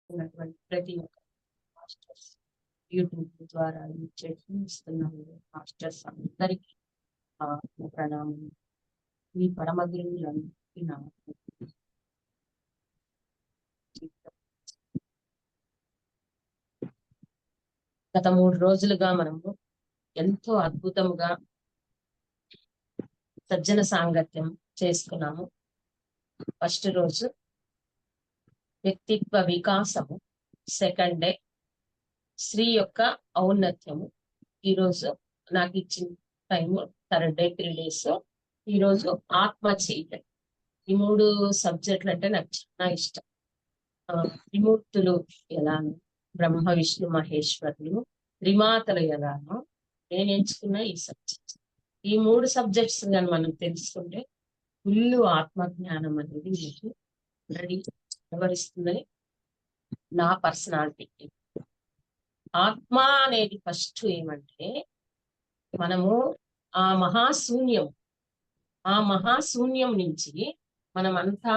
ఉన్నటువంటి ప్రతి ఒక్క మాస్టర్స్ యూట్యూబ్ ద్వారా ఇస్తున్నాము. మాస్టర్స్ అందరికీ ప్రణామం. ఈ పరమ గురువులందరికీ నా గత 3 రోజులుగా మనము ఎంతో అద్భుతంగా సజ్జన సాంగత్యం చేసుకున్నాము. ఫస్ట్ రోజు వ్యక్తిత్వ వికాసము, సెకండ్ డే స్త్రీ యొక్క ఔన్నత్యము, ఈరోజు నాకు ఇచ్చిన టైం థర్డ్ డే 3 days. ఈరోజు ఆత్మ చైతన్యం. ఈ 3 సబ్జెక్టులు అంటే నాకు చాలా ఇష్టం. త్రిమూర్తులు ఎలానో, బ్రహ్మ విష్ణు మహేశ్వరులు, త్రిమాతలు ఎలానో నేను ఎంచుకున్న ఈ సబ్జెక్ట్. ఈ 3 సబ్జెక్ట్స్ కానీ మనం తెలుసుకుంటే ఫుల్ ఆత్మజ్ఞానం అనేది మీకు రెడీ వివరిస్తుందని నా పర్సనాలిటీ. ఆత్మ అనేది ఫస్ట్ ఏమంటే, మనము ఆ మహాశూన్యం నుంచి మనమంతా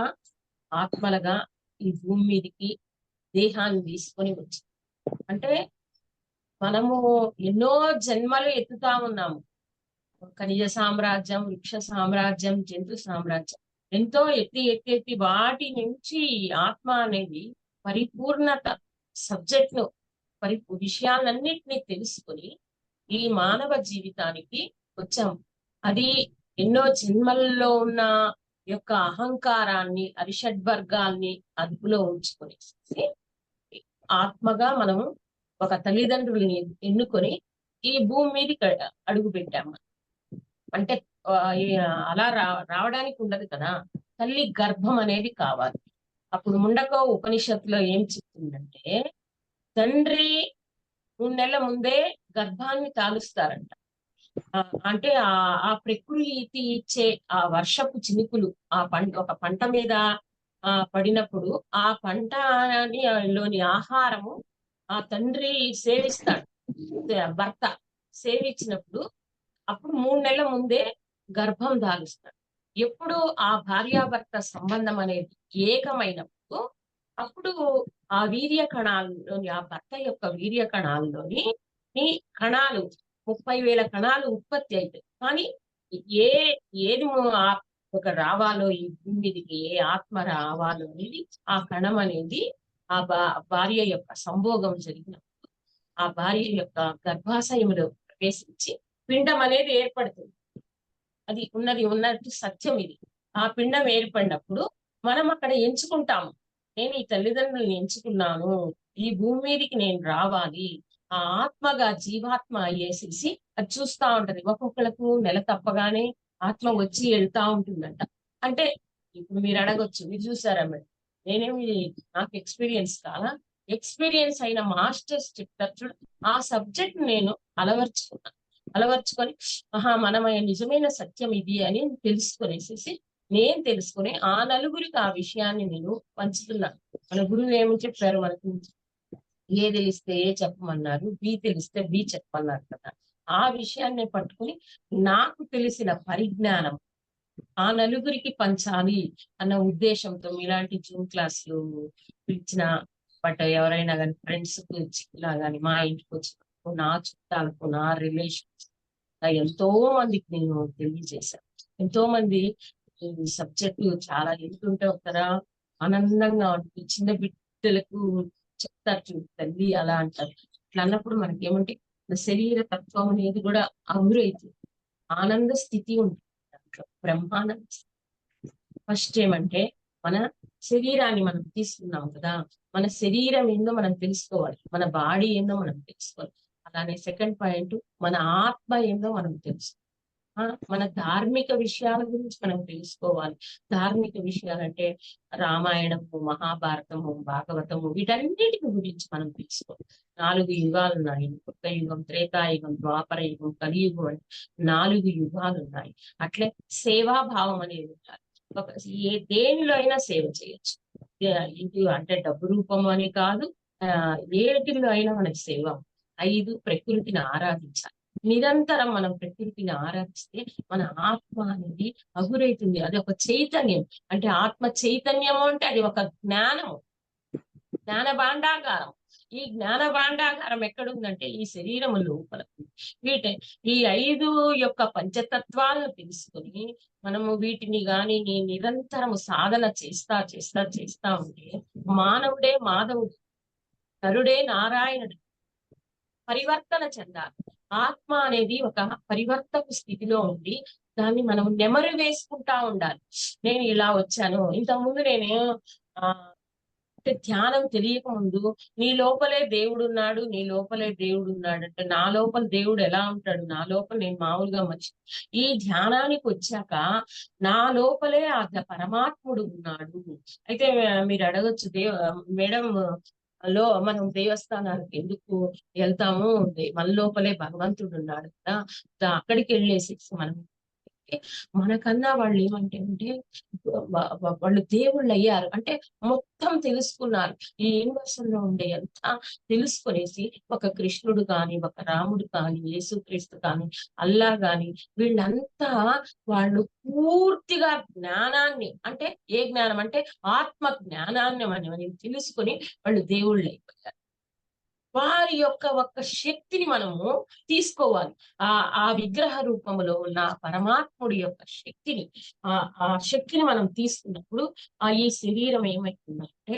ఆత్మలుగా ఈ భూమి మీదకి దేహాన్ని తీసుకొని వచ్చి, అంటే మనము ఎన్నో జన్మలు ఎత్తుతా ఉన్నాము. ఖనిజ సామ్రాజ్యం, వృక్ష సామ్రాజ్యం, జంతు సామ్రాజ్యం, ఎంతో ఎత్తి వాటి నుంచి ఆత్మ అనేది పరిపూర్ణత సబ్జెక్ట్ విషయాలన్నిటినీ తెలుసుకొని ఈ మానవ జీవితానికి వచ్చాము. అది ఎన్నో జన్మల్లో ఉన్న యొక్క అహంకారాన్ని, అరిషడ్వర్గాల్ని అదుపులో ఉంచుకొని ఆత్మగా మనము ఒక తల్లిదండ్రుల్ని ఎన్నుకొని ఈ భూమి మీదకి అడుగు పెట్టాము. అంటే అలా రావడానికి ఉండదు కదా, తల్లి గర్భం అనేది కావాలి. అప్పుడు ముండకో ఉపనిషత్తులో ఏం చెప్తుందంటే, తండ్రి 3 నెలల ముందే గర్భాన్ని తాలుస్తారంట. అంటే ఆ ప్రకృతి ఇచ్చే ఆ వర్షపు చినుకులు ఒక పంట మీద పడినప్పుడు ఆ పంటలోని ఆహారము ఆ తండ్రి సేవిస్తాడు, భర్త సేవించినప్పుడు అప్పుడు 3 నెలల ముందే గర్భం దాలుస్తాడు. ఎప్పుడు ఆ భార్యాభర్త సంబంధం అనేది ఏకమైనప్పుడు అప్పుడు ఆ వీర్య కణాల్లోని, ఆ భర్త యొక్క వీర్య కణాల్లోని కణాలు 30,000 కణాలు ఉత్పత్తి అవుతాయి. కానీ ఏది ఒక రావాలో ఈ భూమి మీదకి, ఏ ఆత్మ రావాలో అనేది ఆ కణం అనేది ఆ భార్య యొక్క సంభోగం జరిగినప్పుడు ఆ భార్య యొక్క గర్భాశయంలో ప్రవేశించి పిండం అనేది ఏర్పడుతుంది. అది ఉన్నట్టు సత్యం ఇది. ఆ పిండం ఏర్పడినప్పుడు మనం అక్కడ ఎంచుకుంటాము, నేను ఈ తల్లిదండ్రులను ఎంచుకున్నాను, ఈ భూమి మీదకి నేను రావాలి. ఆ ఆత్మగా జీవాత్మ అయ్యేసేసి అది చూస్తా ఉంటది. ఒక్కొక్కలకు నెల తప్పగానే ఆత్మ వచ్చి వెళ్తా ఉంటుందంట. అంటే ఇప్పుడు మీరు అడగొచ్చు, మీరు చూసారా మేడం, నేనేమి నాకు ఎక్స్పీరియన్స్ కాదా? ఎక్స్పీరియన్స్ అయిన మాస్టర్స్ చెప్తారు చూడు, ఆ సబ్జెక్ట్ నేను అలవర్చుకొని మనమైన నిజమైన సత్యం ఇది అని నేను తెలుసుకుని ఆ నలుగురికి ఆ విషయాన్ని నేను పంచుతున్నాను. మన గురువు ఏమి చెప్పారు మనకు? ఏ తెలిస్తే ఏ చెప్పమన్నారు, బి తెలిస్తే బి చెప్పమన్నారు కదా. ఆ విషయాన్ని పట్టుకుని నాకు తెలిసిన పరిజ్ఞానం ఆ నలుగురికి పంచాలి అన్న ఉద్దేశంతో ఇలాంటి జూమ్ క్లాసులు పిలిచిన, బట్ ఎవరైనా కానీ ఫ్రెండ్స్ ఇలా కానీ మా ఇంటికి వచ్చినప్పుడు, నా చుట్టాలకు, నా రిలేషన్స్ ఎంతో మందికి నేను తెలియజేశాను. ఎంతో మంది సబ్జెక్టు చాలా ఎంతుంటే ఒకరా ఆనందంగా ఉంటుంది. చిన్న బిడ్డలకు చెప్తారు చూడు, తల్లి అలా అంటారు. అట్లా అన్నప్పుడు మనకేమంటే శరీర తత్వం అనేది కూడా అగురైతుంది, ఆనంద స్థితి ఉంటుంది దాంట్లో, బ్రహ్మానంద. ఫస్ట్ ఏమంటే మన శరీరాన్ని మనం తీసుకున్నాం కదా, మన శరీరం ఏందో మనం తెలుసుకోవాలి, మన బాడీ ఏందో మనం తెలుసుకోవాలి. అలానే సెకండ్ పాయింట్, మన ఆత్మ ఏందో మనం తెలుసుకోవాలి. మన ధార్మిక విషయాల గురించి మనం తెలుసుకోవాలి. ధార్మిక విషయాలంటే రామాయణము, మహాభారతము, భాగవతము, వీటన్నిటి గురించి మనం తెలుసుకోవాలి. 4 యుగాలు ఉన్నాయి. కొత్త యుగం, త్రేతాయుగం, ద్వాపర యుగం, కలియుగం అని 4 యుగాలు ఉన్నాయి. అట్లే సేవాభావం అనేది ఉండాలి. దేనిలో అయినా సేవ చేయొచ్చు. ఇది అంటే డబ్బు రూపం అని కాదు, ఏటిలో అయినా మనకి సేవ. 5 ప్రకృతిని ఆరాధించాలి. నిరంతరం మనం ప్రకృతిని ఆరాధిస్తే మన ఆత్మ అనేది అగురైతుంది. అది ఒక చైతన్యం. అంటే ఆత్మ చైతన్యము అంటే అది ఒక జ్ఞానము. జ్ఞాన భాండాగారం. ఈ జ్ఞాన భాండాగారం ఎక్కడుందంటే ఈ శరీరము లోపల. ఈ 5 యొక్క పంచతత్వాలను తెలుసుకొని మనము వీటిని గాని నిరంతరము సాధన చేస్తా ఉంటే మానవుడే మాధవుడు, నరుడే నారాయణుడు పరివర్తన చెందాలి. ఆత్మ అనేది ఒక పరివర్తకు స్థితిలో ఉండి దాన్ని మనం నెమరు వేసుకుంటా ఉండాలి. నేను ఇలా వచ్చాను, ఇంతకుముందు నేను అంటే ధ్యానం తెలియక ముందు నీ లోపలే దేవుడున్నాడు, నీ లోపలే దేవుడున్నాడు అంటే నా లోపల దేవుడు ఎలా ఉంటాడు, నా లోపల నేను మామూలుగా మనిషి. ఈ ధ్యానానికి వచ్చాక నా లోపలే ఆ పరమాత్ముడు ఉన్నాడు. అయితే మీరు అడగొచ్చు, మేడం మనం దేవస్థానానికి ఎందుకు వెళ్తాము, మన లోపలే భగవంతుడు ఉన్నాడు కదా, అక్కడికి వెళ్ళేసి మనం మనకన్నా వాళ్ళు ఏమంటే వాళ్ళు దేవుళ్ళు అయ్యారు అంటే మొత్తం తెలుసుకున్నారు. ఈ యూనివర్స్ లో ఉండే అంతా తెలుసుకునేసి ఒక కృష్ణుడు కాని, ఒక రాముడు కాని, యేసుక్రీస్తు కాని, అల్లా గాని వీళ్ళంతా వాళ్ళు పూర్తిగా జ్ఞానాన్ని అంటే ఏ జ్ఞానం అంటే ఆత్మ జ్ఞానాన్ని మనం తెలుసుకొని వాళ్ళు దేవుళ్ళు అయిపోయారు. వారి యొక్క ఒక్క శక్తిని మనము తీసుకోవాలి. ఆ విగ్రహ రూపంలో ఉన్న పరమాత్ముడి యొక్క శక్తిని, ఆ శక్తిని మనం తీసుకున్నప్పుడు ఈ శరీరం ఏమైతుందంటే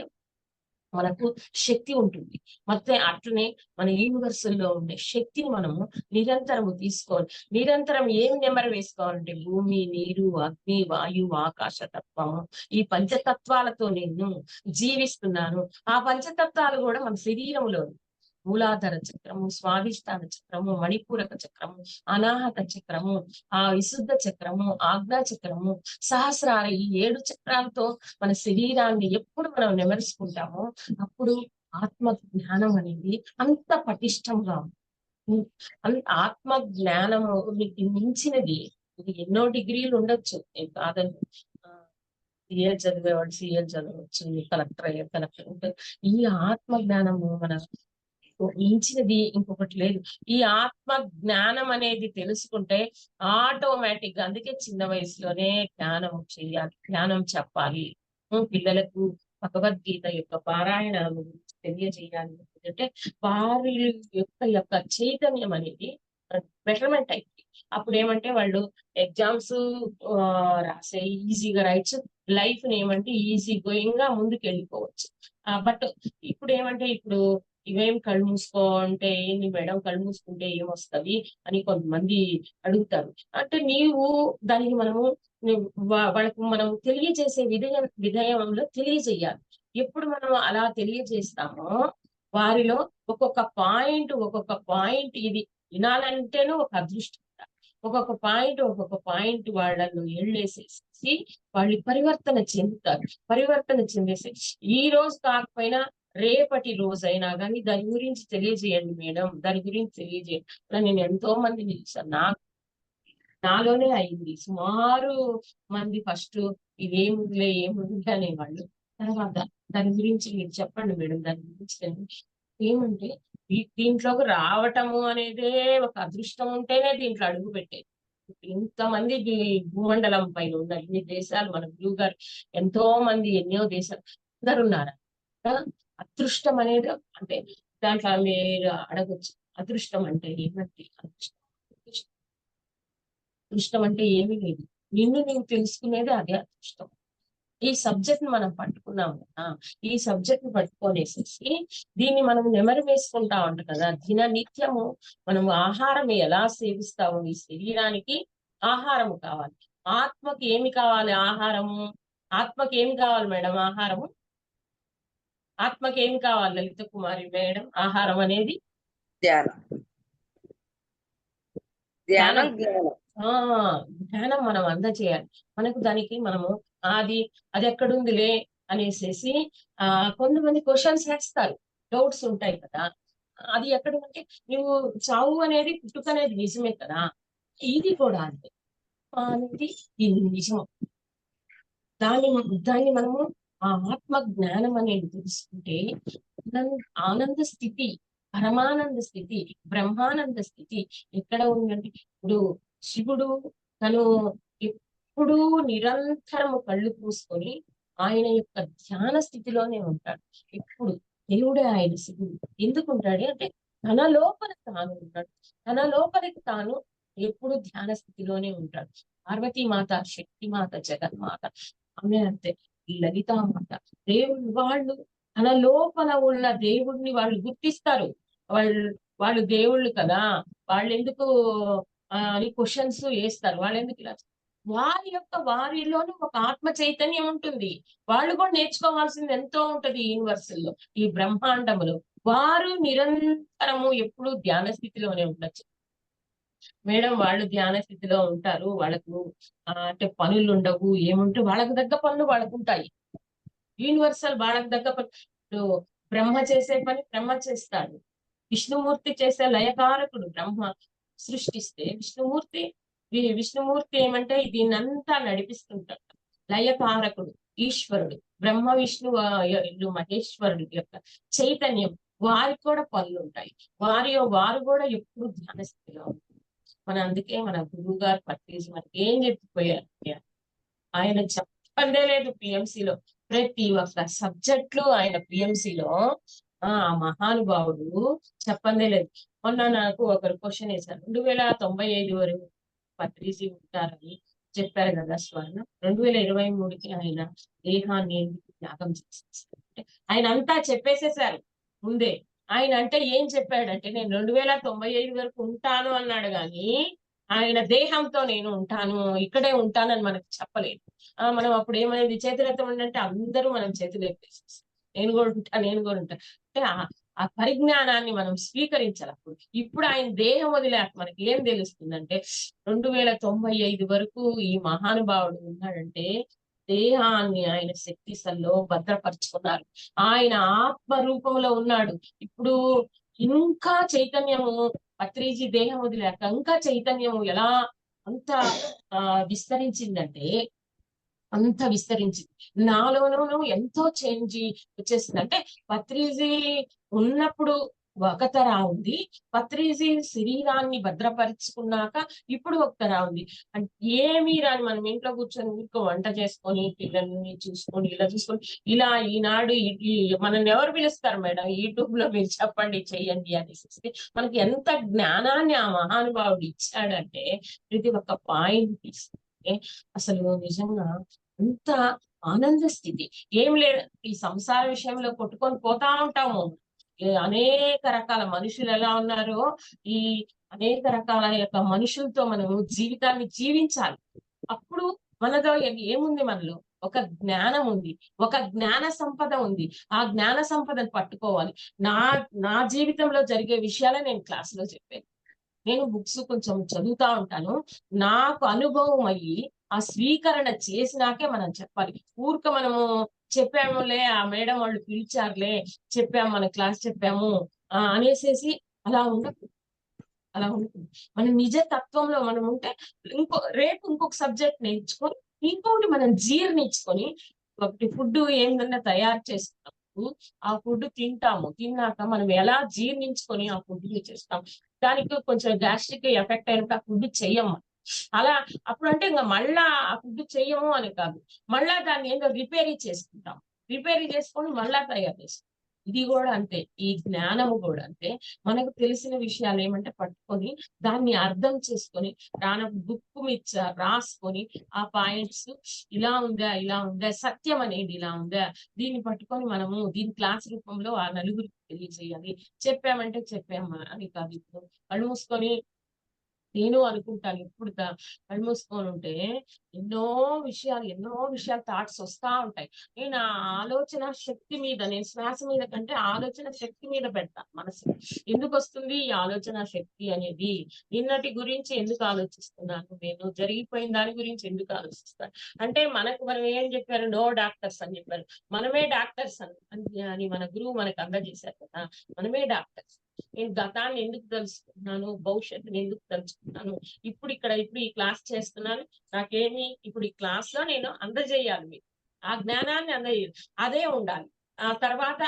మనకు శక్తి ఉంటుంది. ಮತ್ತೆ అట్లనే మన యూనివర్సల్లో ఉండే శక్తిని మనము నిరంతరము తీసుకోవాలి. నిరంతరం ఏం నెమరు వేసుకోవాలంటే భూమి, నీరు, అగ్ని, వాయువు, ఆకాశ తత్వము, ఈ పంచతత్వాలతో నేను జీవిస్తున్నాను. ఆ పంచతత్వాలు కూడా మన శరీరంలో మూలాధార చక్రము, స్వాధిష్టాన చక్రము, మణిపూరక చక్రము, అనాహత చక్రము, ఆ విశుద్ధ చక్రము, ఆజ్ఞా చక్రము, సహస్రార ఈ 7 చక్రాలతో మన శరీరాన్ని ఎప్పుడు మనం నెమరుచుకుంటామో అప్పుడు ఆత్మ జ్ఞానం అనేది అంత పటిష్టంగా ఉంది. ఆత్మ జ్ఞానము మించినది ఎన్నో డిగ్రీలు ఉండొచ్చు, కాదని సిఎల్ చదివేవాడు సిఎల్ చదవచ్చు, కలెక్టర్ అయ్యే కలెక్టర్ ఉంటుంది. ఈ ఆత్మ జ్ఞానము మన మించినది ఇంకొకటి లేదు. ఈ ఆత్మ జ్ఞానం అనేది తెలుసుకుంటే ఆటోమేటిక్ గా, అందుకే చిన్న వయసులోనే జ్ఞానం చేయాలి, జ్ఞానం చెప్పాలి. పిల్లలకు భగవద్గీత యొక్క పారాయణాల గురించి తెలియజేయాలి. ఎందుకంటే వారి యొక్క చైతన్యం అనేది బెటర్మెంట్ అయింది. అప్పుడు ఏమంటే వాళ్ళు ఎగ్జామ్స్ రాసే ఈజీగా రాయొచ్చు, లైఫ్ ని ఏమంటే ఈజీ గోయింగ్ గా ముందుకు వెళ్ళిపోవచ్చు. బట్ ఇప్పుడు ఏమంటే ఇప్పుడు ఇవేం కళ్ళు మూసుకో అంటే ఏంది మేడం, కళ్ళు మూసుకుంటే ఏమొస్తుంది అని కొంతమంది అడుగుతారు. అంటే నీవు దానికి వాళ్ళకు మనం తెలియజేసే విధయంలో తెలియజేయాలి. ఎప్పుడు మనం అలా తెలియజేస్తామో వారిలో ఒక్కొక్క పాయింట్ ఇది వినాలంటేనూ ఒక అదృష్టం. ఒక్కొక్క పాయింట్ వాళ్ళను ఎళ్ళేసేసి వాళ్ళు పరివర్తన చెందుతారు. పరివర్తన చెందేసి ఈ రోజు కాకపోయినా రేపటి రోజైనా కానీ దాని గురించి తెలియజేయండి మేడం, దాని గురించి తెలియజేయండి. నేను ఎంతో మందిని చూసాను. నాలోనే అయింది. సుమారు మంది ఫస్ట్ ఇదేముందిలే ఏముంది అనేవాళ్ళు. తర్వాత దాని గురించి మీరు చెప్పండి మేడం, దాని గురించి ఏమంటే దీంట్లోకి రావటము అనేదే ఒక అదృష్టం ఉంటేనే దీంట్లో అడుగు పెట్టేది. ఇంతమంది భూమండలం పైన ఉన్న ఇన్ని దేశాలు, మన గురువు గారు ఎంతో మంది ఎన్నో దేశాలు అందరు ఉన్నారు. అదృష్టం అనేది అంటే దాంట్లో మీరు అడగొచ్చు, అదృష్టం అంటే ఏమంటే అదృష్టం అంటే ఏమీ లేదు, నిన్ను నీవు తెలుసుకునేది అదే అదృష్టం. ఈ సబ్జెక్ట్ ని మనం పట్టుకున్నాం కదా, ఈ సబ్జెక్ట్ ని పట్టుకొనేసేసి దీన్ని మనం నెమరు వేసుకుంటా ఉంటాం కదా. నిత్యము మనం ఆహారం ఎలా సేవిస్తాము, ఈ శరీరానికి ఆహారము కావాలి. ఆత్మకి ఏమి కావాలి ఆహారము? ఆత్మకి ఏమి కావాలి మేడం ఆహారము? ఆత్మకి ఏమి కావాలి లలిత కుమారి మేడం ఆహారం అనేది? ధ్యానం. ధ్యానం మనం అందజేయాలి. మనకు దానికి మనము అది ఎక్కడుందిలే అనేసేసి కొంతమంది క్వశ్చన్స్ వేస్తారు, డౌట్స్ ఉంటాయి కదా. అది ఎక్కడ అంటే నువ్వు చావు అనేది పుట్టుక అనేది నిజమే కదా, ఇది కూడా అంతే అనేది నిజం. దాన్ని మనము ఆ ఆత్మ జ్ఞానం అనేది తెలుసుకుంటే ఆనంద స్థితి, పరమానంద స్థితి, బ్రహ్మానంద స్థితి ఎక్కడ ఉందండి? ఇప్పుడు శివుడు తను ఎప్పుడూ నిరంతరము కళ్ళు పూసుకొని ఆయన యొక్క ధ్యాన స్థితిలోనే ఉంటాడు. ఎప్పుడు దేవుడే ఆయన శివుడు. ఎందుకుంటాడు అంటే తన లోపల తాను ఉంటాడు. తన లోపలికి తాను ఎప్పుడు ధ్యాన స్థితిలోనే ఉంటాడు. పార్వతీమాత, శక్తిమాత, జగన్మాత, ఆమె అంతే, లలితామాత. దేవుడు వాళ్ళు తన లోపల ఉన్న దేవుడిని వాళ్ళు గుర్తిస్తారు. వాళ్ళు వాళ్ళు దేవుళ్ళు కదా, వాళ్ళు ఎందుకు అని క్వశ్చన్స్ వేస్తారు. వాళ్ళు ఎందుకు ఇలా, వారిలోనూ ఒక ఆత్మ చైతన్యం ఉంటుంది. వాళ్ళు కూడా నేర్చుకోవాల్సింది ఎంతో ఉంటది యూనివర్సల్లో, ఈ బ్రహ్మాండములో. వారు నిరంతరము ఎప్పుడు ధ్యాన స్థితిలోనే ఉండొచ్చు. మేడం వాళ్ళు ధ్యాన స్థితిలో ఉంటారు, వాళ్ళకు అంటే పనులు ఉండవు, ఏముంటే వాళ్ళకు దగ్గర పనులు వాళ్ళకు ఉంటాయి. యూనివర్సల్ వాళ్ళకు దగ్గర పనులు. బ్రహ్మ చేసే పని బ్రహ్మ చేస్తాడు. విష్ణుమూర్తి చేసే లయకారకుడు బ్రహ్మ సృష్టిస్తే, విష్ణుమూర్తి ఏమంటే దీన్నంతా నడిపిస్తుంటాడు. లయకారకుడు ఈశ్వరుడు, బ్రహ్మ విష్ణు మహేశ్వరుడు యొక్క చైతన్యం. వారికి కూడా పనులు ఉంటాయి. వారు కూడా ఎప్పుడు ధ్యాన స్థితిలో ఉంటారు. అందుకే మన గురువు గారు పట్టేసి మనకి ఏం చెప్పిపోయారు, ఆయన చెప్పందే లేదు పిఎంసిలో. ప్రతి ఒక్క సబ్జెక్ట్ లో ఆయన పిఎంసిలో ఆ మహానుభావుడు చెప్పందే లేదు. మొన్న నాకు ఒకరు క్వశ్చన్ వేశారు, 2095 వరకు పత్రిజీ ఉంటారని చెప్పారు కదా స్వర్ణ, 2023కి ఆయన దేహాన్ని ఎందుకు త్యాగం చేసేసారు? ఆయన అంతా చెప్పేసేసారు ముందే. ఆయన అంటే ఏం చెప్పాడంటే, నేను 2095 వరకు ఉంటాను అన్నాడు, కానీ ఆయన దేహంతో నేను ఉంటాను, ఇక్కడే ఉంటానని మనకు చెప్పలేదు. మనం అప్పుడు ఏమైంది, చేతులెత్తం అంటే అందరూ మనం చేతులు ఎత్తేసేసి నేను కూడా ఉంటా, నేను కూడా ఉంటా అంటే ఆ పరిజ్ఞానాన్ని మనం స్వీకరించాలి. ఇప్పుడు ఆయన దేహం వదిలేక మనకి ఏం తెలుస్తుందంటే, 2095 వరకు ఈ మహానుభావుడు ఉన్నాడంటే దేహాన్ని ఆయన శక్తిశల్లో భద్రపరుచుకున్నారు. ఆయన ఆత్మ రూపంలో ఉన్నాడు. ఇప్పుడు ఇంకా చైతన్యము, పత్రిజీ దేహం వదిలేక ఇంకా చైతన్యము ఎలా అంత విస్తరించిందంటే, అంత విస్తరించింది. నాలోనూ ఎంతో చేంజ్ వచ్చేసింది. అంటే పత్రిజీ ఉన్నప్పుడు ఒక తరా ఉంది, పత్రిజీ శరీరాన్ని భద్రపరుచుకున్నాక ఇప్పుడు ఒక తరా ఉంది. అంటే ఏమీ రాని మనం ఇంట్లో కూర్చొని ఊరికో వంట చేసుకొని పిల్లల్ని చూసుకొని ఇలా చూసుకొని ఇలా ఈనాడు మనల్ని ఎవరు పిలుస్తారు మేడం, యూట్యూబ్ లో మీరు చెప్పండి చెయ్యండి అనేసి మనకి ఎంత జ్ఞానాన్ని ఆ మహానుభావుడు ఇచ్చాడంటే, ప్రతి ఒక్క పాయింట్ తీసుకుంటే అసలు నిజంగా అంత ఆనంద స్థితి. ఏం లేదు, ఈ సంసార విషయంలో కొట్టుకొని పోతా ఉంటాము. అనేక రకాల మనుషులు ఎలా ఉన్నారో, ఈ అనేక రకాల యొక్క మనుషులతో మనము జీవితాన్ని జీవించాలి. అప్పుడు మనలో ఏముంది, మనలో ఒక జ్ఞానం ఉంది, ఒక జ్ఞాన సంపద ఉంది. ఆ జ్ఞాన సంపదను పట్టుకోవాలి. నా నా జీవితంలో జరిగే విషయాలే నేను క్లాసులో చెప్పాను. నేను బుక్స్ కొంచెం చదువుతా ఉంటాను. నాకు అనుభవం అయ్యి ఆ స్వీకరణ చేసినాకే మనం చెప్పాలి. ఊరిక మనము చెప్పాములే, ఆ మేడం వాళ్ళు పిలిచారులే, చెప్పాము, మన క్లాస్ చెప్పాము అనేసేసి అలా ఉండదు. అలా ఉంటుంది. మన నిజ తత్వంలో మనం ఉంటే రేపు ఇంకొక సబ్జెక్ట్ నేర్చుకొని ఇంకొకటి మనం జీర్ణించుకొని, ఒకటి ఫుడ్ ఏంటన్నా తయారు చేసుకున్నప్పుడు ఆ ఫుడ్ తింటాము. తిన్నాక మనం ఎలా జీర్ణించుకొని ఆ ఫుడ్ చేస్తాం, దానికి కొంచెం గ్యాస్ట్రిక్ ఎఫెక్ట్ అయినప్పుడు ఆ ఫుడ్ చెయ్యము. అలా అప్పుడు అంటే ఇంకా మళ్ళా ఆ ఫుడ్ చెయ్యము అని కాదు, మళ్ళా దాన్ని ఏంటో రిపేరీ చేసుకుంటాం. రిపేరీ చేసుకొని మళ్ళా తయారు చేస్తాం. ఇది కూడా అంతే, ఈ జ్ఞానము కూడా అంతే. మనకు తెలిసిన విషయాలు ఏమంటే పట్టుకొని దాన్ని అర్థం చేసుకొని బుక్ మీద రాసుకొని ఆ పాయింట్స్ ఇలా ఉందా సత్యం అనేది ఇలా ఉందా, దీన్ని పట్టుకొని మనము దీని క్లాస్ రూపంలో ఆ నలుగురికి తెలియజేయాలి. చెప్పామంటే చెప్పామా అని కాదు. ఇప్పుడు కళ్ళు మూసుకొని నేను అనుకుంటాను, ఇప్పుడు కళ్ళు మూసుకొని ఉంటే ఎన్నో విషయాలు థాట్స్ వస్తా ఉంటాయి. నేను ఆ ఆలోచన శక్తి మీద, నేను శ్వాస మీద కంటే ఆలోచన శక్తి మీద పెడతాను మనసు. ఎందుకు వస్తుంది ఈ ఆలోచన శక్తి అనేది, నిన్నటి గురించి ఎందుకు ఆలోచిస్తున్నాను, నేను జరిగిపోయిన దాని గురించి ఎందుకు ఆలోచిస్తాను అంటే, మనం ఏం చెప్పారు, నో డాక్టర్స్ అని చెప్పారు. మనమే డాక్టర్స్ అని మన గురువు మనకు అందజేశారు కదా, మనమే డాక్టర్స్. నేను గతాన్ని ఎందుకు తెలుసుకుంటున్నాను, భవిష్యత్తుని ఎందుకు తెలుసుకుంటున్నాను, ఇప్పుడు ఈ క్లాస్ చేస్తున్నాను, నాకేమి ఇప్పుడు ఈ క్లాస్ లో నేను అందజేయాలి మీకు ఆ జ్ఞానాన్ని అందజేయాలి, అదే ఉండాలి. ఆ తర్వాత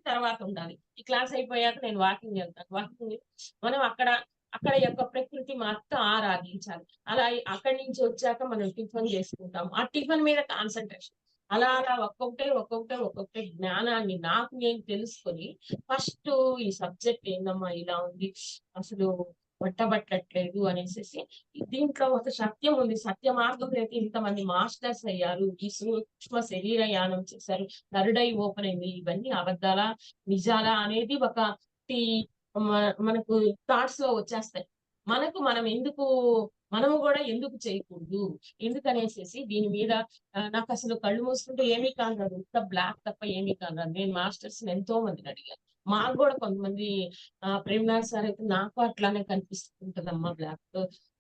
తర్వాత ఉండాలి. ఈ క్లాస్ అయిపోయాక నేను వాకింగ్ వెళ్తాను. వాకింగ్ మనం అక్కడ యొక్క ప్రకృతి మొత్తం ఆరాధించాలి. అలా అక్కడి నుంచి వచ్చాక మనం టిఫిన్ చేసుకుంటాం. ఆ టిఫిన్ మీద కాన్సన్ట్రేషన్. అలా అలా ఒక్కొక్కటే జ్ఞానాన్ని నాకు నేను తెలుసుకొని ఫస్ట్ ఈ సబ్జెక్ట్ ఏందమ్మా ఇలా ఉంది, అసలు పట్టబట్టట్లేదు అనేసేసి దీంట్లో ఒక సత్యం ఉంది. సత్య మార్గంలో అయితే ఇంతమంది మాస్టర్స్ అయ్యారు. ఈ సూక్ష్మ శరీర యానం చేశారు. థర్డ్ ఐ ఓపెన్ అయింది. ఇవన్నీ అబద్ధాలా, నిజాలా అనేది ఒకటి మనకు థాట్స్ లో వచ్చేస్తాయి. మనం ఎందుకు మనము కూడా ఎందుకు చేయకూడదు, ఎందుకనేసేసి దీని మీద నాకు అసలు కళ్ళు మూసుకుంటే ఏమీ కానరాదు. ఇంత బ్లాక్ తప్ప ఏమీ కానరాదు. నేను మాస్టర్స్ ఎంతో మందిని అడిగాను. మాకు కూడా కొంతమంది ప్రేమనాథ్ సార్ అయితే నాకు అట్లానే కనిపిస్తుంటదమ్మా బ్లాక్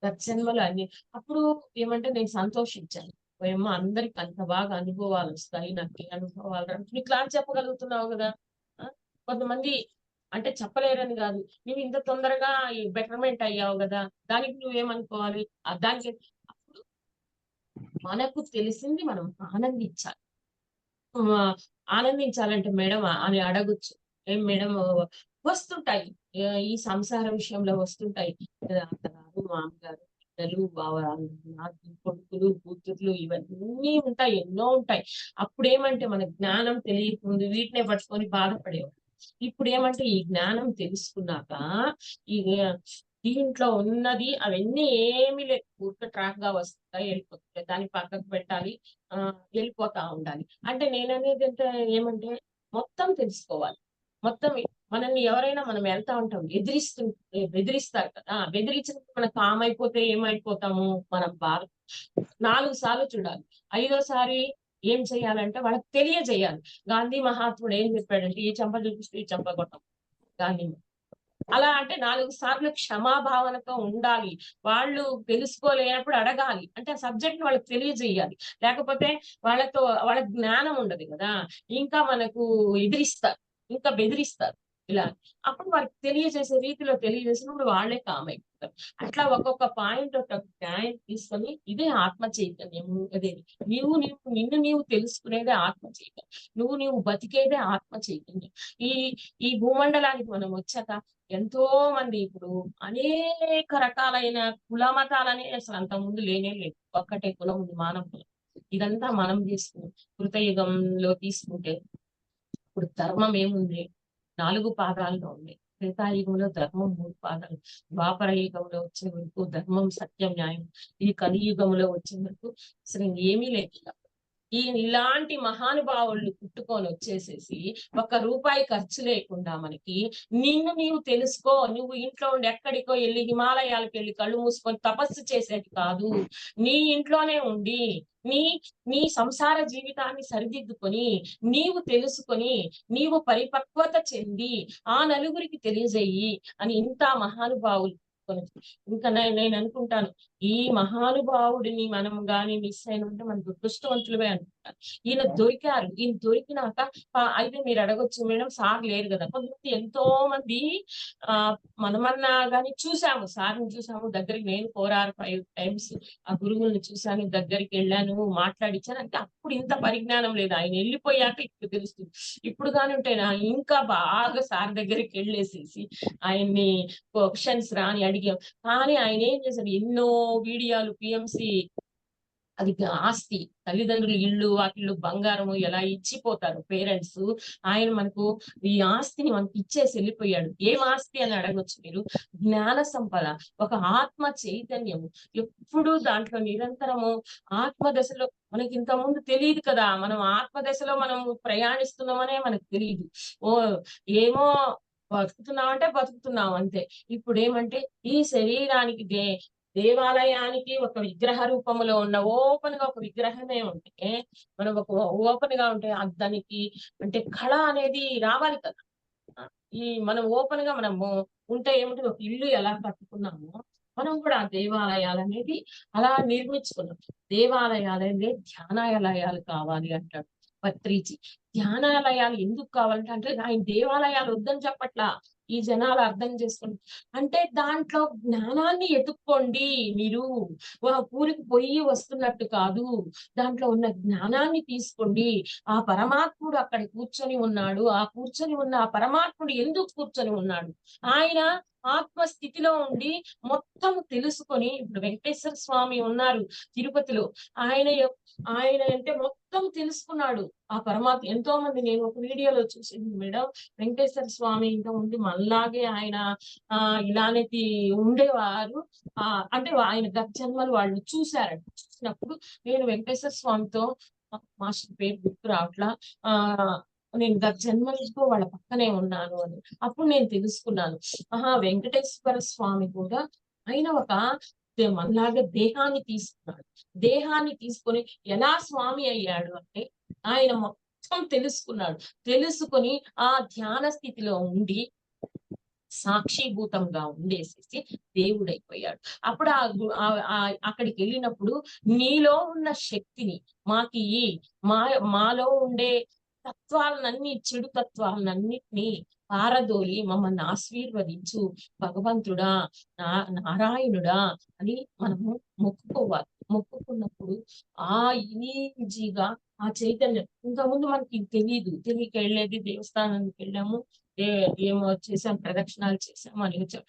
గత అన్ని. అప్పుడు ఏమంటే నేను సంతోషించాను. ఓయమ్మ అందరికి అంత బాగా అనుభవాలు వస్తాయి. నాకు ఏ అనుభవాలు రావు. నువ్వు క్లాస్ చెప్పగలుగుతున్నావు కదా. ఆ, కొంతమంది అంటే చెప్పలేరని కాదు. నువ్వు ఇంత తొందరగా ఈ బెటర్మెంట్ అయ్యావు కదా, దానికి నువ్వేమనుకోవాలి. దానికి అప్పుడు మనకు తెలిసింది మనం ఆనందించాలి. ఆహ్, ఆనందించాలంటే మేడం అని అడగొచ్చు. ఏం మేడం వస్తుంటాయి. ఈ సంసార విషయంలో వస్తుంటాయి. అత్తగారు, మామగారు, బిడ్డలు, కొడుకులు, కూతుర్లు ఇవన్నీ ఉంటాయి. ఎన్నో ఉంటాయి. అప్పుడేమంటే మన జ్ఞానం తెలియకముందు వీటినే పట్టుకొని బాధపడేవారు. ఇప్పుడేమంటే ఈ జ్ఞానం తెలుసుకున్నాక ఈ దీంట్లో ఉన్నది అవన్నీ ఏమీ లేదు. ఊరికే ట్రాక్‌గా వస్తాయి, వెళ్ళిపోతుంటాయి. దాన్ని పక్కకు పెట్టాలి. వెళ్ళిపోతా ఉండాలి. అంటే నేననేదంటే ఏమంటే మొత్తం తెలుసుకోవాలి. మొత్తం మనల్ని ఎవరైనా మనం వెళ్తా ఉంటాం. బెదిరిస్తారు కదా. బెదిరించినప్పుడు మనం కామ్ అయిపోతే ఏమైపోతాము? మనం బాధ 4 సార్లు చూడాలి. ఐదోసారి ఏం చేయాలంటే వాళ్ళకి తెలియజేయాలి. గాంధీ మహాత్ముడు ఏం చెప్పాడంటే, "ఈ చెంప చూపిస్తూ ఈ చెంప కొట్టకు." గాంధీ అలా అంటే 4 సార్లు క్షమాభావనతో ఉండాలి. వాళ్ళు తెలుసుకోలేనప్పుడు అడగాలి. అంటే ఆ సబ్జెక్ట్‌ని వాళ్ళకి తెలియజేయాలి. లేకపోతే వాళ్ళకి జ్ఞానం ఉండదు గదా. ఇంకా మనకు ఎదిరిస్తారు. ఇంకా బెదిరిస్తారు. ఇలా. అప్పుడు వారికి తెలియజేసే రీతిలో తెలియజేసినప్పుడు వాళ్ళే కామ్ అయిపోతారు. అట్లా ఒక్కొక్క పాయింట్ తీసుకొని ఇదే ఆత్మ చైతన్యము. అదే నిన్ను నీవు తెలుసుకునేదే ఆత్మ చైతన్యం. నీవు బతికేదే ఆత్మ చైతన్యం. ఈ ఈ భూమండలానికి మనం వచ్చాక ఎంతో మంది ఇప్పుడు అనేక రకాలైన కుల మతాలని అసలు అంతకుముందు లేనే లేదు. ఒక్కటే కులం ఉంది, మానవ కులం. ఇదంతా మనం చేసుకున్నాం. కృతయుగంలో తీసుకుంటే ఇప్పుడు ధర్మం ఏముంది? 4 పాదాల్లో ఉంది. త్రేతాయుగంలో ధర్మం 3 పాదాలు. ద్వాపర యుగంలో వచ్చే వరకు ధర్మం, సత్యం, న్యాయం. ఈ కలియుగంలో వచ్చే వరకు అసలు ఏమీ లేదిక. ఇలాంటి మహానుభావుళ్ళు పుట్టుకొనొచ్చేసేసి, ఒక్క రూపాయి ఖర్చు లేకుండా మనకి, నిన్ను నీవు తెలుసుకో. నువ్వు ఇంట్లో ఉండి ఎక్కడికో ఎళ్లి హిమాలయాలకెళ్లి కళ్ళు మూసుకొని తపస్సు చేసేది కాదు. నీ ఇంట్లోనే ఉండి, నీ నీ సంసార జీవితాన్ని సరిదిద్దుకొని, నీవు తెలుసుకొని, నీవు పరిపక్వత చెంది, ఆ నలుగురికి తెలియజెయ్యి అని ఇంత మహానుభావులు ఇంకా నేననుకుంటాను. ఈ మహానుభావుడిని మనం గాని మిస్ అయినుంటే మనం దురదృష్టవంతులమే అనుకుంటాను. ఈయన దొరికారు. ఈయన దొరికినాక అయితే మీరు అడగొచ్చు మేడం సార్ లేరు గదా. కొంతమంది ఎంతో మంది ఆహ్, మనమన్నా గాని చూసాము. సార్‌ని చూసాము. దగ్గరికి నేను 4 ఆర్ 5 టైమ్స్ ఆ గురువుల్ని చూసాను. దగ్గరికెళ్ళాను, మాట్లాడిచ్చాను. అంటే అప్పుడు ఇంత పరిజ్ఞానం లేదు. ఆయన ఎళ్ళిపోయాక ఇప్పుడు తెలుస్తుంది. ఇప్పుడు గానుంటేనా ఇంకా బాగా సార్ దగ్గరికెళ్ళేసేసి ఆయన్ని క్వెషన్స్ రాని అడిగాం. కానీ ఆయనేం చేశారు ఎన్నో వీడియోలు పీఎంసీ అది ఆస్తి. తల్లిదండ్రులు ఇల్లు, వాకిళ్ళు, బంగారము ఎలా ఇచ్చిపోతారు పేరెంట్సు. ఆయన మనకు ఈ ఆస్తిని మనకి ఇచ్చేసి ఎళ్ళిపోయాడు. ఏం ఆస్తి అని అడగొచ్చు మీరు. జ్ఞాన సంపద. ఒక ఆత్మ చైతన్యము. ఎప్పుడూ దాంట్లో నిరంతరము ఆత్మ దశలో మనకి ఇంతకుముందు తెలీదు కదా. మనం ఆత్మ దశలో మనము ప్రయాణిస్తున్నామనే మనకు తెలీదు. ఓహ్! ఏమో బతుకుతున్నామంటే బతుకుతున్నాం అంతే. ఇప్పుడేమంటే ఈ శరీరానికి దేవాలయానికి ఒక విగ్రహ రూపంలో ఉన్న ఓపెన్‌గా ఒక విగ్రహమే ఉంటే, మనం ఒక ఓపెన్‌గా ఉంటే దానికి అంటే కళ అనేది రావాలి కదా. ఆ! మనం ఓపెన్‌గా మనము ఉంటే ఏమిటి ఒక ఇల్లు ఎలా కట్టుకున్నామో, మనం కూడా ఆ దేవాలయాలనేది అలా నిర్మించుకున్నాం. దేవాలయాలనేవి ధ్యానాలయాలు కావాలి అంటాడు పత్రిజీ. ధ్యానాలయాలు ఎందుకు కావాలంటే, అంటే ఆయన దేవాలయాలు వద్దని చెప్పట్లా. ఈ జనాలు అర్థం చేసుకోండి. అంటే దాంట్లో జ్ఞానాన్ని ఎతుక్కోండి మీరు. ఊరికి పోయి వస్తున్నట్టు కాదు. దాంట్లో ఉన్న జ్ఞానాన్ని తీసుకోండి. ఆ పరమాత్ముడు అక్కడ కూర్చొని ఉన్నాడు. ఆ కూర్చొని ఉన్న ఆ పరమాత్ముడు ఎందుకు కూర్చొని ఉన్నాడు? ఆయన ఆత్మ స్థితిలో ఉండి మొత్తం తెలుసుకొని, ఇప్పుడు వెంకటేశ్వర స్వామి ఉన్నారు తిరుపతిలో. ఆయన ఆయన అంటే మొత్తం తెలుసుకున్నాడు. ఆ పరమాత్మ ఎంతో మంది, నేను ఒక వీడియోలో చూసింది మేడం. వెంకటేశ్వర స్వామి ఇంకా ముందు మనలాగే ఆయన ఇలానే ఉండేవారు. అంటే ఆయన గత జన్మలు వాళ్ళు చూశారంట. చూసినప్పుడు నేను వెంకటేశ్వర స్వామితో, మాస్టర్ పేరు గుర్తు రావట్లా, ఆ నేను గత జన్మలతో వాళ్ళ పక్కనే ఉన్నాను అని. అప్పుడు నేను తెలుసుకున్నాను, వెంకటేశ్వర స్వామి కూడా ఆయన ఒక మనలాగా దేహాన్ని తీసుకున్నాడు. దేహాన్ని తీసుకొని ఎలా స్వామి అయ్యాడు అంటే, ఆయన మొత్తం తెలుసుకున్నాడు. తెలుసుకొని ఆ ధ్యాన స్థితిలో ఉండి సాక్షిభూతంగా ఉండేసేసి దేవుడైపోయాడు. అప్పుడు అక్కడికి వెళ్ళినప్పుడు, నీలో ఉన్న శక్తిని మాకి మాలో ఉండే తత్వాలనన్ని, చెడు తత్వాలన్నిటినీ పారదోలి మమ్మల్ని ఆశీర్వదించు భగవంతుడా, నారాయణుడా అని మనము మొక్కుకోవాలి. మొక్కుకున్నప్పుడు ఆ ఈజీగా ఆ చైతన్యం, ఇంతకుముందు మనకి తెలియదు, తెలియక వెళ్ళేది దేవస్థానానికి వెళ్ళాము, ఏమో చేసాం, ప్రదక్షిణాలు చేసాము అని వచ్చాం.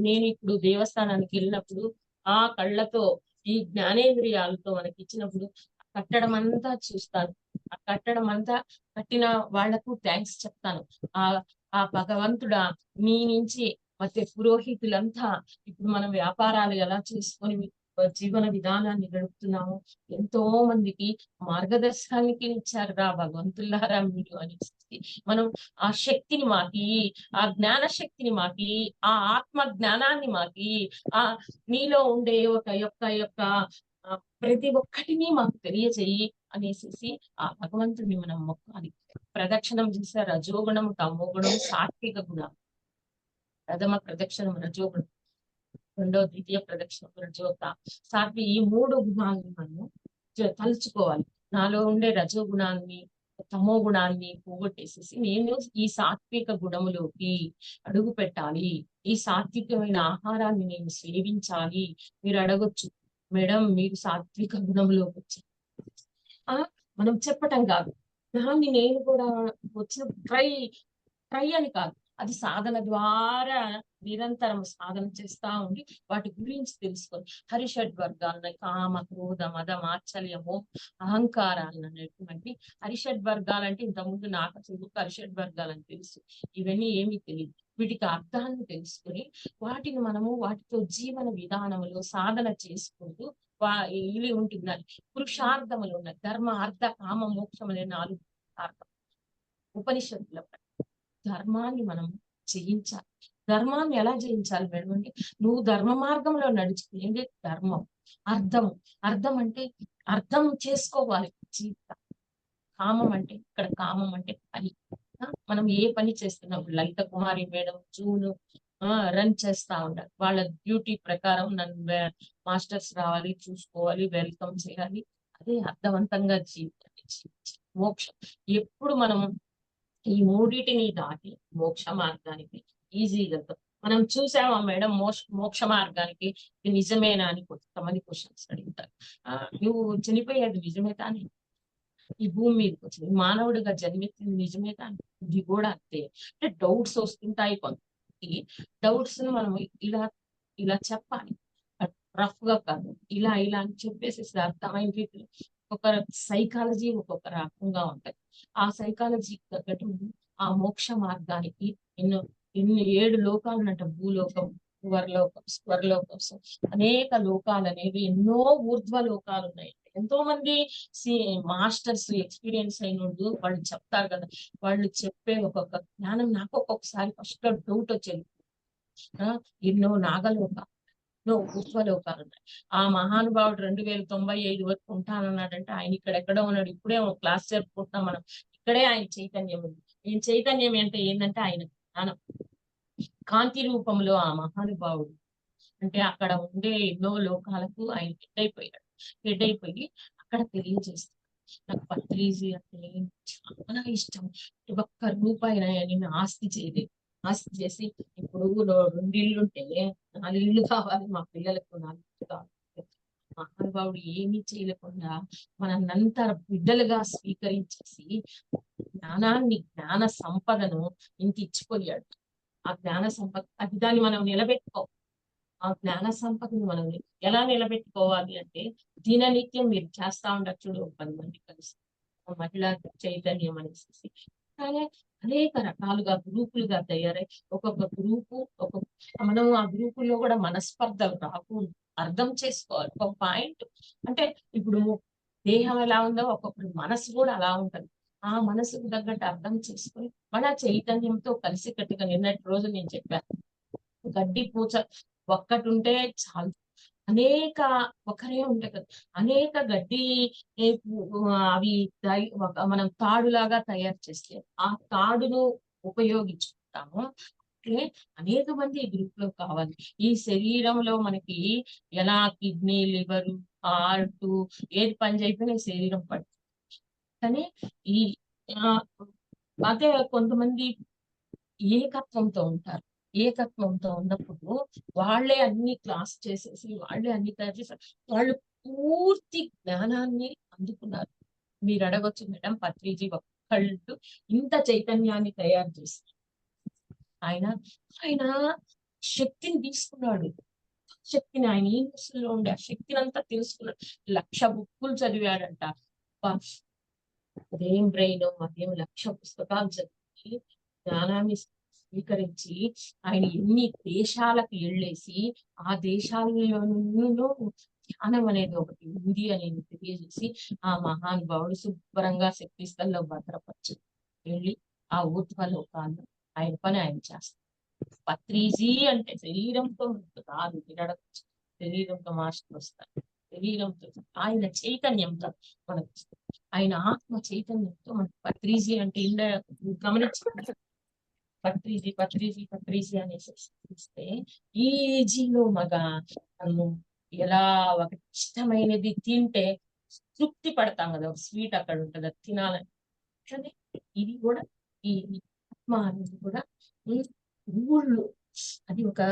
నేను ఇప్పుడు దేవస్థానానికి వెళ్ళినప్పుడు ఆ కళ్ళతో, ఈ జ్ఞానేంద్రియాలతో మనకి ఇచ్చినప్పుడు కట్టడం అంతా చూస్తాను. ఆ కట్టడం అంతా కట్టిన వాళ్లకు థ్యాంక్స్ చెప్తాను. ఆ ఆ భగవంతుడా, నీ నుంచి ಮತ್ತೆ పురోహితులంతా, ఇప్పుడు మనం వ్యాపారాలు ఎలా చేసుకొని జీవన విధానాన్ని గడుపుతున్నాము, ఎంతో మందికి మార్గదర్శకానికి ఇచ్చారు రా భగవంతులారా మీరు అని. మనం ఆ శక్తిని మాకి, ఆ జ్ఞాన శక్తిని మాకి, ఆ ఆత్మ జ్ఞానాన్ని మాకి, ఆ నీలో ఉండే యొక్క ప్రతి ఒక్కటిని మాకు తెలియజేయి అనేసి ఆ భగవంతుడిని మనం మొక్కాలి. ప్రదక్షిణం చేసే రజోగుణం, తమోగుణం, సాత్విక గుణం. ప్రథమ ప్రదక్షిణం రజోగుణం, రెండో ద్వితీయ ప్రదక్షిణం రజోత, సాత్వి, ఈ 3 గుణాలను మనము తలుచుకోవాలి. నాలో ఉండే రజోగుణాన్ని, తమో గుణాన్ని పోగొట్టేసేసి నేను ఈ సాత్విక గుణములోకి అడుగు పెట్టాలి. ఈ సాత్వికమైన ఆహారాన్ని నేను సేవించాలి. మీరు అడగొచ్చు, మేడం మీరు సాత్విక గుణంలోకి వచ్చారు. మనం చెప్పటం కాదు, దాన్ని నేను కూడా వచ్చిన ట్రై అని కాదు, అది సాధన ద్వారా నిరంతరం సాధన చేస్తా ఉండి వాటి గురించి తెలుసుకొని, హరిషడ్ వర్గాలని, కామ, క్రోధ, మద, మాత్సల్యము, అహంకారాలు అనేటువంటి హరిషడ్ వర్గాలంటే ఇంతకుముందు నాకు అసలు హరిషడ్ వర్గాలని తెలుసు, ఇవన్నీ ఏమీ తెలియదు. వీటికి అర్థాన్ని తెలుసుకొని వాటిని మనము వాటితో జీవన విధానంలో సాధన చేసుకుంటూ ఇవి ఉంటుందని. పురుషార్థములు ఉన్నాయి, ధర్మ, అర్థ, కామ, మోక్షం అనే 4 ఉపనిషత్తుల ధర్మాన్ని మనం జయించాలి. ధర్మాన్ని ఎలా జయించాలి మేడం అంటే, నువ్వు ధర్మ మార్గంలో నడుచుకునేది ధర్మం. అర్థం అంటే అర్థం చేసుకోవాలి జీవితం. కామం అంటే, ఇక్కడ కామం అంటే పని. మనం ఏ పని చేస్తున్నాం, లలిత కుమారి మేడం జూను రన్ చేస్తా ఉంటారు. వాళ్ళ డ్యూటీ ప్రకారం నన్ను మాస్టర్స్ రావాలి, చూసుకోవాలి, వెల్కమ్ చేయాలి. అదే అర్థవంతంగా జీవితాన్ని మోక్షం. ఎప్పుడు మనం ఈ మూడిటిని దాటి మోక్ష మార్గానికి ఈజీగా మనం చూసామా మేడం, మోక్ష మార్గానికి ఇది నిజమేనా అని కొంతమంది క్వశ్చన్స్ అడుగుతారు. నువ్వు చనిపోయేది నిజమే కానీ, ఈ భూమి మీదకి వచ్చింది మానవుడిగా జన్మెత్తింది నిజమే కానీ, ఇది కూడా అంతే. అంటే డౌట్స్ వస్తుంటాయి కొంతమంది. డౌట్స్ ను మనం ఇలా ఇలా చెప్పాలి, రఫ్ గా కాదు, ఇలా అని చెప్పేసి అర్థమైన రీతిలో. ఒక్కొక్కరు సైకాలజీ ఒక్కొక్క రకంగా ఉంటది. ఆ సైకాలజీ తగ్గట్టు ఆ మోక్ష మార్గానికి ఎన్ని 7 లోకాలు ఉన్నట్టు, భూలోకం, వరలోకం, స్వర్లోకం, అనేక లోకాలు అనేవి, ఎన్నో ఊర్ధ్వ లోకాలు ఉన్నాయి. ఎంతో మంది మాస్టర్స్, ఎక్స్పీరియన్స్ అయినోళ్ళు వాళ్ళు చెప్తారు కదా, వాళ్ళు చెప్పే ఒక్కొక్క జ్ఞానం నాకు ఒక్కొక్కసారి ఫస్ట్ లో డౌట్ వచ్చేది. ఎన్నో నాగలోకాలు, ఎన్నో ఊర్ధ్వలోకాలు ఉన్నాయి. ఆ మహానుభావుడు 2095 వరకు ఉంటానన్నాడంటే, ఆయన ఇక్కడెక్కడో ఉన్నాడు. ఇప్పుడే క్లాస్ జరుపుకుంటున్నాం మనం, ఇక్కడే ఆయన చైతన్యం ఉంది. ఈయన చైతన్యం అంటే ఏంటంటే ఆయన జ్ఞానం కాంతి రూపంలో ఆ మహానుభావుడు. అంటే అక్కడ ఉండే ఎన్నో లోకాలకు ఆయన హెడ్ అయిపోయి అక్కడ తెలియజేస్తాడు. నాకు పత్రిజీ అంటే చాలా ఇష్టం. ఒక్క రూపాయి నేను ఆస్తి చేయలేదు. ఆస్తి చేసి ఇప్పుడు రెండిళ్ళు ఉంటే 4 ఇళ్ళు కావాలి మా పిల్లలకు, 4 ఇళ్ళు కావాలి. మహానుభావుడు ఏమీ చేయలేకుండా మనంతా బిడ్డలుగా స్వీకరించేసి జ్ఞాన సంపదను ఇంక ఇచ్చిపోయాడు. ఆ జ్ఞాన సంపద అది దాన్ని మనం నిలబెట్టుకో. ఆ జ్ఞాన సంపదను మనం ఎలా నిలబెట్టుకోవాలి అంటే దిననిత్యం మీరు చేస్తా ఉండొచ్చు 10 మంది కలిసి మహిళా చైతన్యం అనేసి అలాగే అనేక రకాలుగా గ్రూపులుగా తయారై ఒక్కొక్క గ్రూపు మనం ఆ గ్రూపుల్లో కూడా మనస్పర్ధలు రాకుండా అర్థం చేసుకోవాలి. ఒక పాయింట్ అంటే ఇప్పుడు దేహం ఎలా ఉందో ఒక్కొక్కరి మనసు కూడా అలా ఉంటది. ఆ మనసుకు తగ్గట్టు అర్థం చేసుకొని మన చైతన్యంతో కలిసికట్టుగా నిన్నటి రోజు నేను చెప్పాను. గడ్డి పూచ ఒక్కటుంటే చాలు. అనేక ఒకరే ఉంటాయి కదా! అనేక గడ్డి అవి మనం తాడులాగా తయారు చేస్తే, ఆ తాడును ఉపయోగించుకుంటాము. అంటే అనేక మంది ఈ గ్రూప్‌లో కావాలి. ఈ శరీరంలో మనకి ఎలా కిడ్నీ, లివరు, హార్టు ఏది పని చేయకపోయినా ఈ శరీరం పడుతుంది. కానీ ఈ ఆహ్, అదే కొంతమంది ఏకత్వంతో ఉంటారు. ఏకత్వంతో ఉన్నప్పుడు వాళ్ళే అన్ని క్లాస్ చేసేసి, వాళ్ళే అన్ని తయారు చేసారు. వాళ్ళు పూర్తి జ్ఞానాన్ని అందుకున్నారు. మీరు అడగొచ్చు మేడం పత్రిజీ ఒక్కళ్ళు ఇంత చైతన్యాన్ని తయారు చేశారు. ఆయన, ఆయన శక్తిని తీసుకున్నాడు. శక్తిని ఆయన ఈనెస్‌లో ఉండే ఆ శక్తినంతా తెలుసుకున్నాడు. 1,00,000 బుక్కులు చదివాడంట. అబ్బా! అదేం బ్రెయినో అదేం 1,00,000 పుస్తకాలు చదివి జ్ఞానాన్ని స్వీకరించి ఆయన ఎన్ని దేశాలకు ఎళ్ళేసి, ఆ దేశాల్లోనూ ధ్యానం అనేది ఒకటి ఉంది అని తెలియజేసి, ఆ మహానుభావుడు శుభ్రంగా శక్తిస్థల్లో భద్రపరిచి వెళ్ళి ఆ ఊర్ధ్వ లోకాల్లో ఆయన పని ఆయన చేస్తారు. పత్రిజీ అంటే శరీరంతో రాదు వినడచ్చు. శరీరంతో మాస్టర్ వస్తారు. శరీరంతో ఆయన చైతన్యంతో మనకు ఆయన ఆత్మ చైతన్యంతో మనకు పత్రిజీ అంటే గమనించి పత్రిజీ అనేసి చూస్తే ఈజీలో మనము ఎలా ఒక ఇష్టమైనది తింటే తృప్తి పడతాం కదా! ఒక స్వీట్ అక్కడ ఉంటది. అది తినాలని. కానీ ఇది కూడా ఈ ఆత్మ అనేది కూడా ఊళ్ళు అది ఒక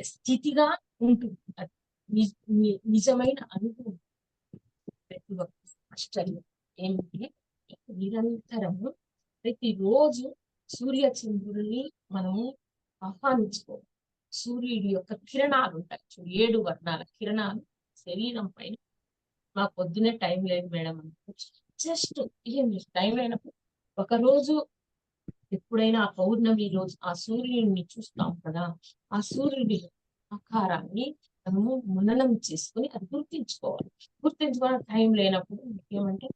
స్థితిగా ఉంటుంది. అది నిజమైన అనుభవం. ప్రతి ఒక్క ఆశ్చర్యం ఏమిటి నిరంతరము ప్రతిరోజు సూర్య చంద్రుల్ని మనము ఆహ్వానించుకోవాలి. సూర్యుడి యొక్క కిరణాలు ఉంటాయి. 7 వర్ణాల కిరణాలు శరీరం పైన మా పొద్దునే టైం లేదు మేడం అనుకోవచ్చు. జస్ట్ ఏం టైం లేనప్పుడు ఒకరోజు ఎప్పుడైనా ఆ పౌర్ణమి రోజు ఆ సూర్యుడిని చూస్తాం కదా! ఆ సూర్యుడి ఆకారాన్ని మనము మననం చేసుకొని అది గుర్తించుకోవాలి. గుర్తించుకోవడానికి టైం లేనప్పుడు ఏమంటే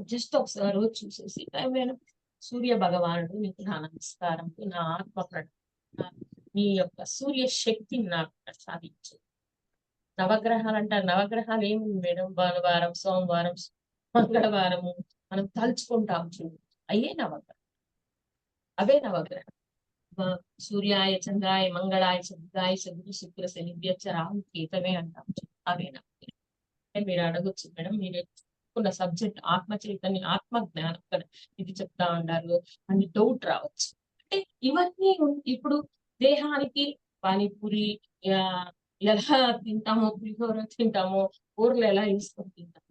జస్ట్ ఒకసారి రోజు చూసేసి టైం లేనప్పుడు సూర్య భగవానుడు నీకు నా నమస్కారములు, నా ఆత్మ నీ యొక్క సూర్య శక్తిని నాకు ప్రసాదించు. నవగ్రహాలు అంటారు. నవగ్రహాలు ఏముంది మేడం భానువారం, సోమవారం, మంగళవారము మనం తలుచుకుంటాం చూడు. అయ్యే నవగ్రహాలు. అవే నవగ్రహాలు. సూర్యాయ, చంద్రాయ, మంగళాయ, బుధాయ, గురు, శుక్ర, శనిభ్యచ్చ రాహు కేతవే అంటాం. అవే నవగ్రహాలు. మీరు అడగొచ్చు మేడం మీరు ఉన్న సబ్జెక్ట్ ఆత్మ చైతన్య, ఆత్మ జ్ఞానం కదా ఇది చెప్తా ఉన్నారు అని డౌట్ రావచ్చు. అంటే ఇవన్నీ ఇప్పుడు దేహానికి పానీపూరి ఎలా తింటామో, పులిహోర తింటామో, కూరలు ఎలా వేసుకొని తింటామో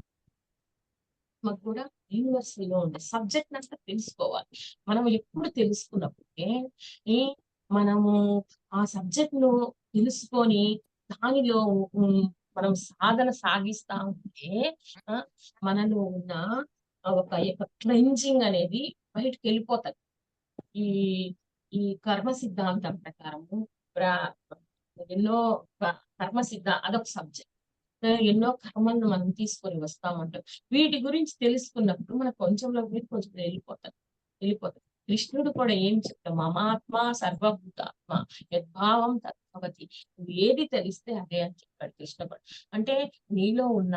మాకు కూడా యూనివర్సిటీలో ఉండే సబ్జెక్ట్ అంతా తెలుసుకోవాలి. మనం ఎప్పుడు తెలుసుకున్నప్పుడే ఈ మనము ఆ సబ్జెక్ట్ ను తెలుసుకొని దానిలో మనం సాధన సాగిస్తా ఉంటే మనలో ఉన్న ఒక క్లెన్జింగ్ అనేది బయటకు వెళ్ళిపోతుంది. ఈ ఈ కర్మ సిద్ధాంతం ప్రకారము ఎన్నో అదొక సబ్జెక్ట్. ఎన్నో కర్మలను మనం తీసుకొని వస్తామంటాం. వీటి గురించి తెలుసుకున్నప్పుడు మన కొంచెంలో కొంచెం వెళ్ళిపోతాం. కృష్ణుడు కూడా ఏం చెప్తాం మమాత్మ సర్వభూతాత్మ యద్భావం తద్భవతి. నువ్వు ఏది తెలిస్తే అదే అని చెప్పాడు కృష్ణ కూడా. అంటే నీలో ఉన్న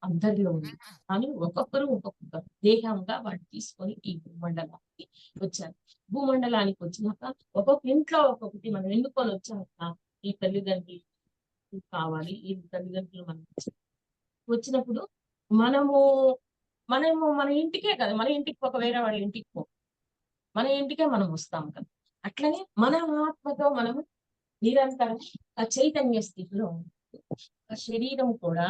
అందరిలో ఉంది. కానీ ఒక్కొక్కరు ఒక్కొక్క దేహంగా వాడు తీసుకొని ఈ భూమండలానికి వచ్చారు. భూమండలానికి వచ్చినాక ఒక్కొక్క ఇంట్లో ఒక్కొక్కటి మనం ఎన్నుకొని వచ్చాక ఈ తల్లిదండ్రులు కావాలి. ఈ తల్లిదండ్రులు మనకి వచ్చినప్పుడు మనము మనము మన ఇంటికే కదా, మన ఇంటికి ఒక వేరే వాళ్ళ ఇంటికి మన ఇంటికే మనం వస్తాం కదా. అట్లనే మన ఆత్మతో మనము నిరంతరం ఆ చైతన్య స్థితిలో ఉంటూ, ఆ శరీరం కూడా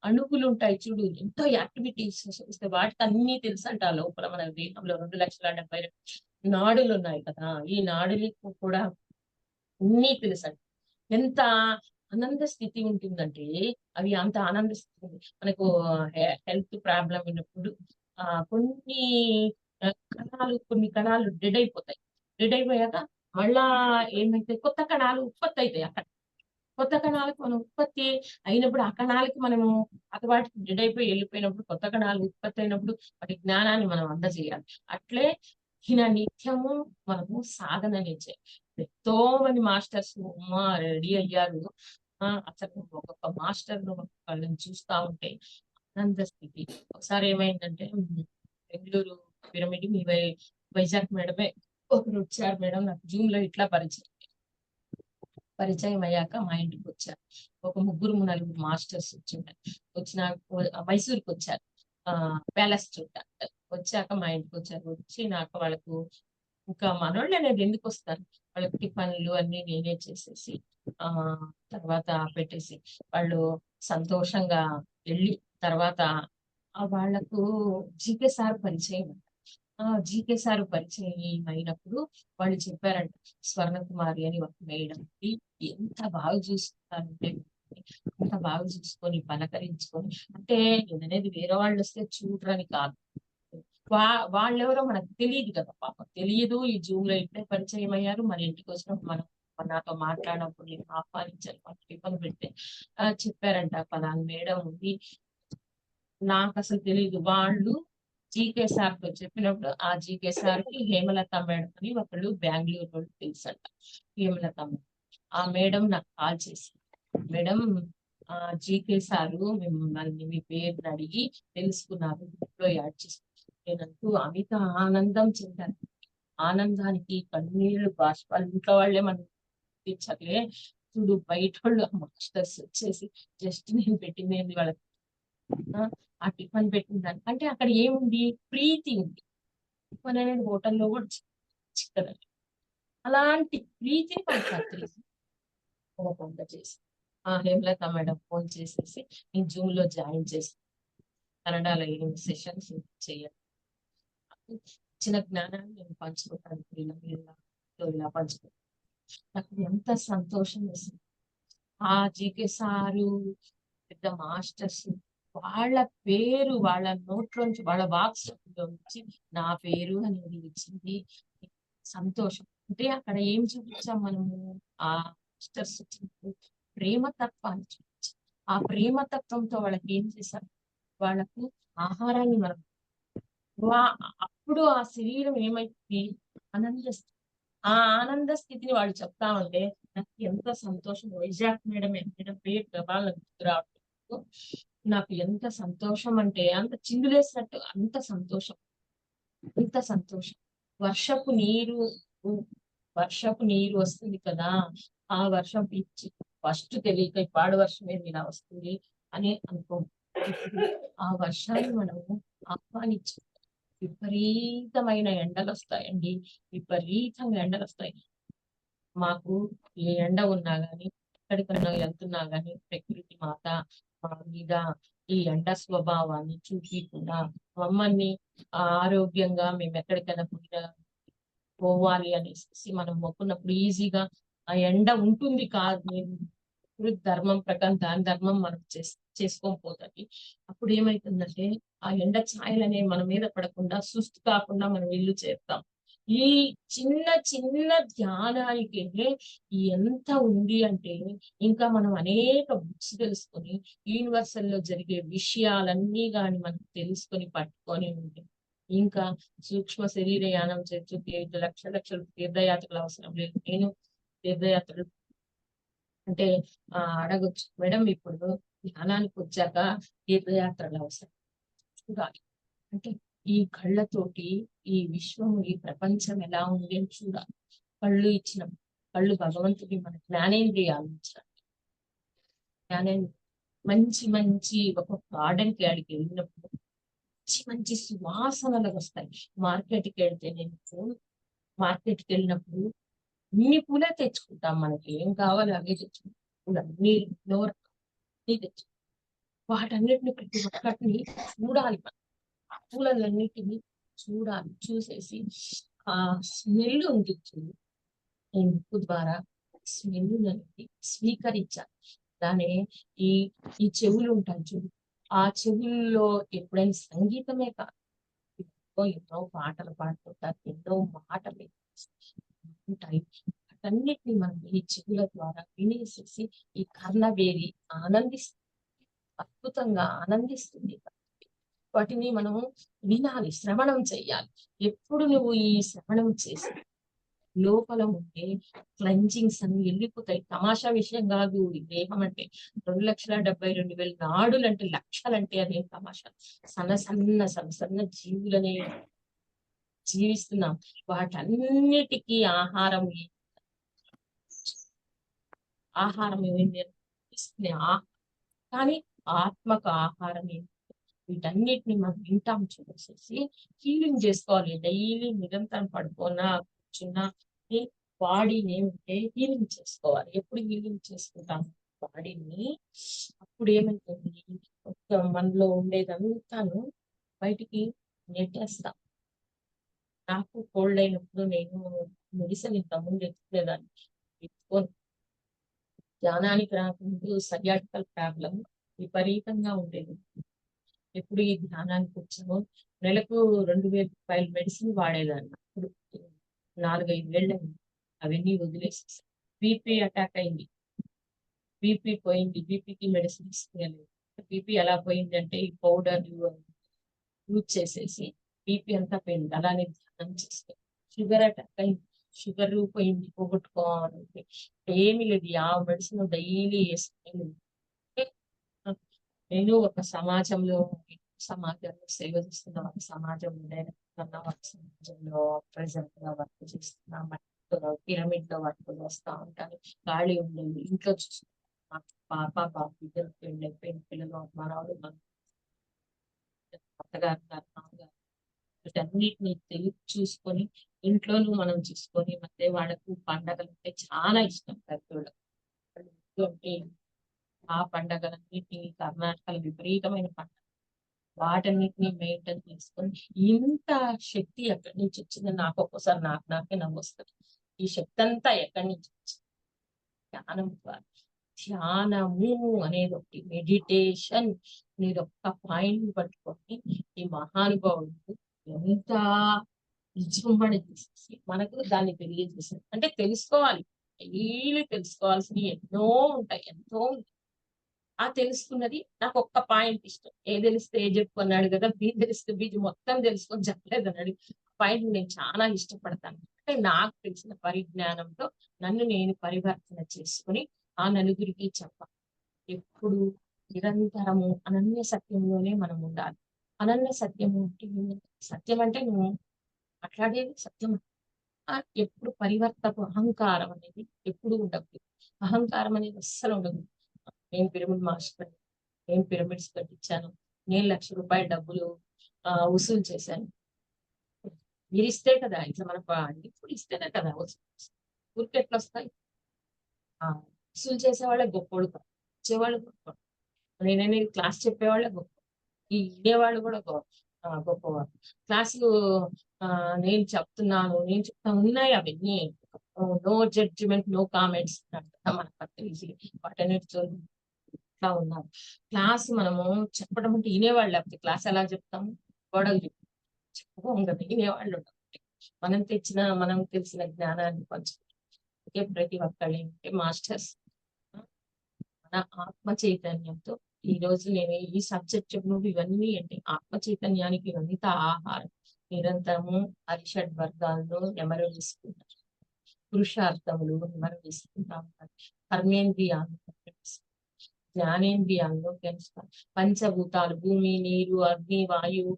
అణుకులు ఉంటాయి చూడు, ఎంతో యాక్టివిటీస్ వస్తే వాటికి అన్ని తెలుసు అంట. ఆ లోపల మన దేహంలో 2,70,000 నాడులు ఉన్నాయి కదా, ఈ నాడులకు కూడా అన్నీ తెలుసంట. ఎంత ఆనంద స్థితి ఉంటుందంటే, అవి అంత ఆనంద స్థితి మనకు హెల్త్ ప్రాబ్లం ఉన్నప్పుడు కొన్ని కొన్ని కణాలు డెడ్ అయిపోతాయి. డెడ్ అయిపోయాక మళ్ళా ఏమైతే కొత్త కణాలు ఉత్పత్తి అవుతాయి అక్కడ. కొత్త కణాలకు మనం ఉత్పత్తి అయినప్పుడు, ఆ కణాలకి మనము వాటికి డెడ్ అయిపోయి వెళ్ళిపోయినప్పుడు, కొత్త కణాలు ఉత్పత్తి అయినప్పుడు వాటి జ్ఞానాన్ని మనం అందజేయాలి. అట్లే ఈయన నిత్యము మనము సాధన ఎంతో మంది మాస్టర్స్ రెడీ అయ్యారు. అసలు ఒక్కొక్క మాస్టర్ వాళ్ళని చూస్తా ఉంటే ఆనంద స్థితి. ఒకసారి ఏమైందంటే బెంగళూరు పిరమిడ్ మీ వైజాగ్ మేడమే ఒకరు వచ్చారు. మేడం నాకు జూమ్ లో ఇట్లా పరిచయం అయ్యాక మా ఇంటికి వచ్చారు. ఒక 3-4 మాస్టర్స్ వచ్చిన మైసూర్కి వచ్చారు. ప్యాలెస్ చూడటానికి వచ్చాక మా ఇంటికి వచ్చారు. వచ్చి నాకు వాళ్ళకు ఇంకా మనోళ్ళు అనేది ఎందుకు వస్తారు, వాళ్ళకి టిఫన్లు అన్ని నేనే చేసేసి తర్వాత పెట్టేసి వాళ్ళు సంతోషంగా వెళ్ళి, తర్వాత వాళ్లకు జీకే సార్ పరిచయం. జీకే సార్ పరిచయం అయినప్పుడు వాళ్ళు చెప్పారంట, స్వర్ణ కుమారి అని ఒక మేడం ఎంత బాగా చూస్తున్నారంటే, అంత బాగా చూసుకొని పలకరించుకొని, అంటే నేననేది వేరే వాళ్ళు వస్తే చూడరని కాదు, వాళ్ళెవరో మనకు తెలియదు కదా పాపం, తెలియదు. ఈ జూమ్ లో ఇప్పుడే పరిచయం అయ్యారు. మన ఇంటికి వచ్చినప్పుడు మనం నాతో మాట్లాడినప్పుడు నేను ఆహ్వానించాను, టిఫిన్ పెడితే చెప్పారంట పలానా మేడం ఉంది, నాకు అసలు తెలియదు. వాళ్ళు జీకే సార్ తో చెప్పినప్పుడు, ఆ జీకే సార్ కి హేమలత మేడం అని ఒకళ్ళు బెంగళూరు వాళ్ళు తెలుసంట. హేమలత మేడం, ఆ మేడం నాకు కాల్ చేసి, మేడం జీకే సారు మిమ్మల్ని మీ పేరుని అడిగి తెలుసుకున్నారు, ఇంట్లో యాడ్ చేసుకున్నారు. నేనంటూ అమిత ఆనందం చెందాను. ఆనందానికి కన్నీళ్లు బాష్పాలు. ఇంట్లో వాళ్ళే మనం తెచ్చలే చూడు, బయట వాళ్ళు మాస్టర్స్ వచ్చేసి జస్ట్ నేను పెట్టింది వాళ్ళకి ఆ టిఫిన్ పెట్టిందని అంటే అక్కడ ఏముంది, ప్రీతి ఉంది. టిఫిన్ అనేది హోటల్లో కూడా చిక్కదండి. అలాంటి ప్రీతిని వాళ్ళు కత్తిరిసి వంట చేసి హేమలత మేడం ఫోన్ చేసేసి నేను జూమ్ లో జాయిన్ చేసి కన్నడలో 8 సెషన్స్ చేయాలి. ఇచ్చిన జ్ఞానాన్ని నేను పంచుకుంటాను, ఇలా పంచుకుంటాను. నాకు ఎంత సంతోషం వేసింది. ఆ జీకే సారు పెద్ద మాస్టర్స్ వాళ్ళ పేరు వాళ్ళ నోట్లోంచి వాళ్ళ వాక్స్ నుంచి నా పేరు అనేది వచ్చింది. సంతోషం అంటే అక్కడ ఏం చూపించాం మనము, ఆ మాస్టర్స్ ప్రేమతత్వాన్ని చూపించాం. ఆ ప్రేమతత్వంతో వాళ్ళకి ఏం చేశారు, వాళ్ళకు ఆహారాన్ని మనం అప్పుడు ఆ శరీరం ఏమైంది, ఆనంద ఆ ఆనంద స్థితిని వాళ్ళు చెప్తా ఉంటే నాకు ఎంత సంతోషం. వైజాగ్ మేడం పేరు ప్రభావం గుర్తు రావట్లేదు. నాకు ఎంత సంతోషం అంటే అంత చిందులేసినట్టు, అంత సంతోషం, అంత సంతోషం. వర్షపు నీరు వర్షపు నీరు వస్తుంది కదా, ఆ వర్షం పిచ్చి ఫస్ట్ తెలియక పాడు వర్షం ఏది ఇలా వస్తుంది అని అనుకో. ఆ వర్షాన్ని మనము ఆహ్వానించి, విపరీతమైన ఎండలు వస్తాయండి, విపరీతంగా ఎండలు వస్తాయి. మాకు ఏ ఎండ ఉన్నా గాని, ఎక్కడికన్నా వెళ్తున్నా గాని ప్రకృతి మాత మా మీద ఈ ఎండ స్వభావాన్ని చూపించకుండా మమ్మల్ని ఆరోగ్యంగా మేము ఎక్కడికైనా పోవాలి అనేసి మనం మొక్కున్నప్పుడు ఈజీగా ఆ ఎండ ఉంటుంది కాదు, ధర్మం ప్రకారం దాని ధర్మం మనం చేసుకొని పోతుంది. అప్పుడు ఏమైతుందంటే ఆ ఎండ ఛాయలు అనేవి మన మీద పడకుండా, సుస్థి కాకుండా మనం ఇల్లు చేరుతాం. ఈ చిన్న చిన్న ధ్యానానికి ఎంత ఉంది అంటే, ఇంకా మనం అనేక బుక్స్ తెలుసుకొని యూనివర్సల్ లో జరిగే విషయాలన్నీ గాని మనం తెలుసుకొని పట్టుకొని ఉంటే, ఇంకా సూక్ష్మ శరీర యానం చేస్తూ లక్షల తీర్థయాత్రలు అవసరం లేదు. నేను తీర్థయాత్రలు అంటే అడగొచ్చు, మేడం ఇప్పుడు ధ్యానానికి వచ్చాక తీర్థయాత్రలు అవసరం చూడాలి అంటే, ఈ కళ్ళతోటి ఈ విశ్వము ఈ ప్రపంచం ఎలా ఉంది అని చూడాలి. కళ్ళు భగవంతుడి మన జ్ఞానేంద్రియాలు ఇచ్చిన జ్ఞానేంద్రియ మంచి మంచి ఒక గార్డెన్ కి అడిగి వెళ్ళినప్పుడు మంచి మంచి సువాసనలు వస్తాయి. మార్కెట్‌కి వెళ్తే నేను మార్కెట్‌కి వెళ్ళినప్పుడు ఇన్ని పూలే తెచ్చుకుంటాం. మనకి ఏం కావాలో అవే తెచ్చుకుంటాం. పూలన్నీ ఎన్నో రకాలయి తెచ్చు వాటన్నిటిని ప్రతి ఒక్కటిని చూడాలి మనం. ఆ పూలన్నిటిని చూడాలి. చూసేసి ఆ స్మెల్ ఉంది చూడు. ఈ ముక్కు ద్వారా స్మెల్‌ననేది స్వీకరించాలి. అలానే ఈ ఈ చెవులుంటాయి చూడు. ఆ చెవుల్లో ఎప్పుడైనా సంగీతమే కాదు, ఎన్నో ఎన్నో పాటలు పాడుతుంటారు. ఎన్నో మాటలు ఉంటాయి. వాటన్నిటిని మనం ఈ చెవుల ద్వారా వినేసేసి ఈ కర్ణవేరి ఆనందిస్తుంది. అద్భుతంగా ఆనందిస్తుంది. వాటిని మనం వినాలి, శ్రవణం చెయ్యాలి. ఎప్పుడు నువ్వు ఈ శ్రవణం చేసి లోపల ఉంటే క్లెన్జింగ్స్ అన్ని వెళ్ళిపోతాయి. తమాషా విషయం కాదు ఈ దేహం అంటే. 2,72,000 నాడులంటే లక్షలంటే అదేం తమాషా. సన్న సన్న జీవులనే జీవిస్తున్నాం. వాటన్నిటికీ ఆహారం ఏమైంది ఇస్తుంది. కానీ ఆత్మకు ఆహారం ఏంటి? వీటన్నిటిని మనం వింటాం చూసేసి హీలింగ్ చేసుకోవాలి. డైలీ నిరంతరం పడుకోనా, కూర్చున్నా ఈ బాడీని ఏమంటే హీలింగ్ చేసుకోవాలి. ఎప్పుడు హీలింగ్ చేసుకుంటాం బాడీని, అప్పుడు ఏమైతుంది, మనలో ఉండేదంతాను బయటికి నెట్టేస్తాం. నాకు కోల్డ్ అయినప్పుడు నేను మెడిసిన్ ఇంతకుముందు ఎత్తుకునేదాన్ని. ఎత్తుకొని ధ్యానానికి రాకముందు సైయాటికల్ ప్రాబ్లమ్ విపరీతంగా ఉండేది. ఎప్పుడు ఈ ధ్యానానికి వచ్చామో నెలకు రూ. 2,000 మెడిసిన్ వాడేదాన్ని. అప్పుడు 4, 5 ఏళ్ళయింది. అవన్నీ వదిలేసేసా. బీపీ అటాక్ అయింది. బీపీ పోయింది. బీపీకి మెడిసిన్ ఇస్తేలేదు. బీపీ ఎలా పోయిందంటే ఈ పౌడర్‌లు యూజ్ చేసేసి బీపీ అంతా పోయింది. అలానే ధ్యానం చేస్తే. షుగర్ అటాక్ అయింది. షుగరు పోయింది. పోగొట్టుకోవాలంటే ఏమీ లేదు. ఆ మెడిసిన్ డైలీ యేసుకొని నేను ఒక సమాజంలో సేవ చేస్తున్న ఒక సమాజంలో డైరెక్టర్ ఒక సమాజంలో ప్రెజెంట్‌గా వర్క్ చేస్తున్నా. పిరమిడ్‌లో వర్క్ చేస్తా ఉంటాను. ఖాళీ ఉండేది. ఇంట్లో చూసుకుంటా. నాకు పాప, బాబు ఇద్దరికి పెళ్ళైపోయింది. పిల్లలు, మనవడు, అత్తగారు ఉన్నారు, మామగారు. వీటన్నిటిని చూసుకొని ఇంట్లోనూ మనం చూసుకొని మధ్య వాళ్ళకు పండగలంటే చాలా ఇష్టం పెద్దోళ్ళకి. వాళ్ళు ఇంట్లో ఉంటే ఆ పండగలన్నిటిని కర్ణాటకలో విపరీతమైన పండగ. వాటన్నిటిని మెయింటైన్ చేసుకొని ఇంత శక్తి ఎక్కడి నుంచి వచ్చిందని నాకు ఒక్కోసారి నాకే నవ్వొస్తది. ఈ శక్తి అంతా ఎక్కడి నుంచి వచ్చింది? ధ్యానం ద్వారా. ధ్యానము అనేది ఒకటి, మెడిటేషన్ అనేది ఒక్క పాయింట్ పట్టుకొని ఈ మహానుభావుడు ఎంత విజృంభణ చేసేసి మనకు దాన్ని తెలియజేశారు. అంటే తెలుసుకోవాలి. డైలీ తెలుసుకోవాల్సినవి ఎన్నో ఉంటాయి. ఎంతో ఆ తెలుసుకున్నది నాకొక్క పాయింట్ ఇష్టం. ఏ తెలిస్తే ఏ జెప్పు అన్నాడు గదా! బి తెలిస్తే బీజు మొత్తం తెలుసుకొని చెప్పలేదన్నాడు. పాయింట్ నేను చాలా ఇష్టపడతాను. అంటే నాకు తెలిసిన పరిజ్ఞానంతో నన్ను నేను పరివర్తన చేసుకొని ఆ నలుగురికి చెప్పాలి. ఎప్పుడు నిరంతరము అనన్య సత్యంలోనే మనం ఉండాలి. అనన్య సత్యము అంటే సత్యం అంటే నువ్వు మాట్లాడేది సత్యం. ఎప్పుడు పరివర్తపు అహంకారం అనేది ఎప్పుడు ఉండకూడదు. అహంకారం అనేది అస్సలు ఉండకూడదు. నేను పిరమిడ్ మాస్టర్‌ని. నేను పిరమిడ్స్ కట్టించాను. నేను రూ. 1,00,000 డబ్బులు వసూలు చేశాను. మీరిస్తే కదా! ఇట్లా మన ఇప్పుడు ఇస్తేనే కదా ఊరికే ఎట్లొస్తాయి? ఆ! వసూలు చేసేవాళ్ళే గొప్పోళ్ళు కాదు. ఇచ్చేవాళ్ళు గొప్పోళ్ళు. నేననేది క్లాస్ చెప్పేవాళ్ళే గొప్ప. ఈ వినేవాళ్ళు కూడా గొప్పవారు. క్లాసులు నేను చెప్తున్నాను, నేను చెప్తా ఉన్నాయి అవన్నీ. నో జడ్జిమెంట్, నో కామెంట్స్ అంటారు మన పత్రిజీ. వాటన్నిటితో ఇట్లా ఉన్నారు. క్లాస్ మనము చెప్పడం అంటే వినేవాళ్ళు లేకపోతే క్లాస్ ఎలా చెప్తాము? గోడలు చెప్పుకోం కదా! వినేవాళ్ళు ఉండాలి. మనం తెలిసిన జ్ఞానాన్ని పంచుకుంటే ప్రతి ఒక్కళ్ళేంటంటే మాస్టర్స్. మన ఆత్మ చైతన్యంతో ఈరోజు నేను ఈ సబ్జెక్ట్ చెప్పినప్పుడు ఇవన్నీ ఏంటి ఆత్మ చైతన్యానికి ఇవంతా ఆహారం. నిరంతరము అరిషడ్ వర్గాల్లో నెమరవేసుకుంటారు. పురుషార్థములు నెమరవేసుకుంటా ఉంటారు. కర్మేంద్రియాలు జ్ఞానేంద్రియాలను పెంచుతారు. పంచభూతాలు భూమి, నీరు, అగ్ని, వాయువు,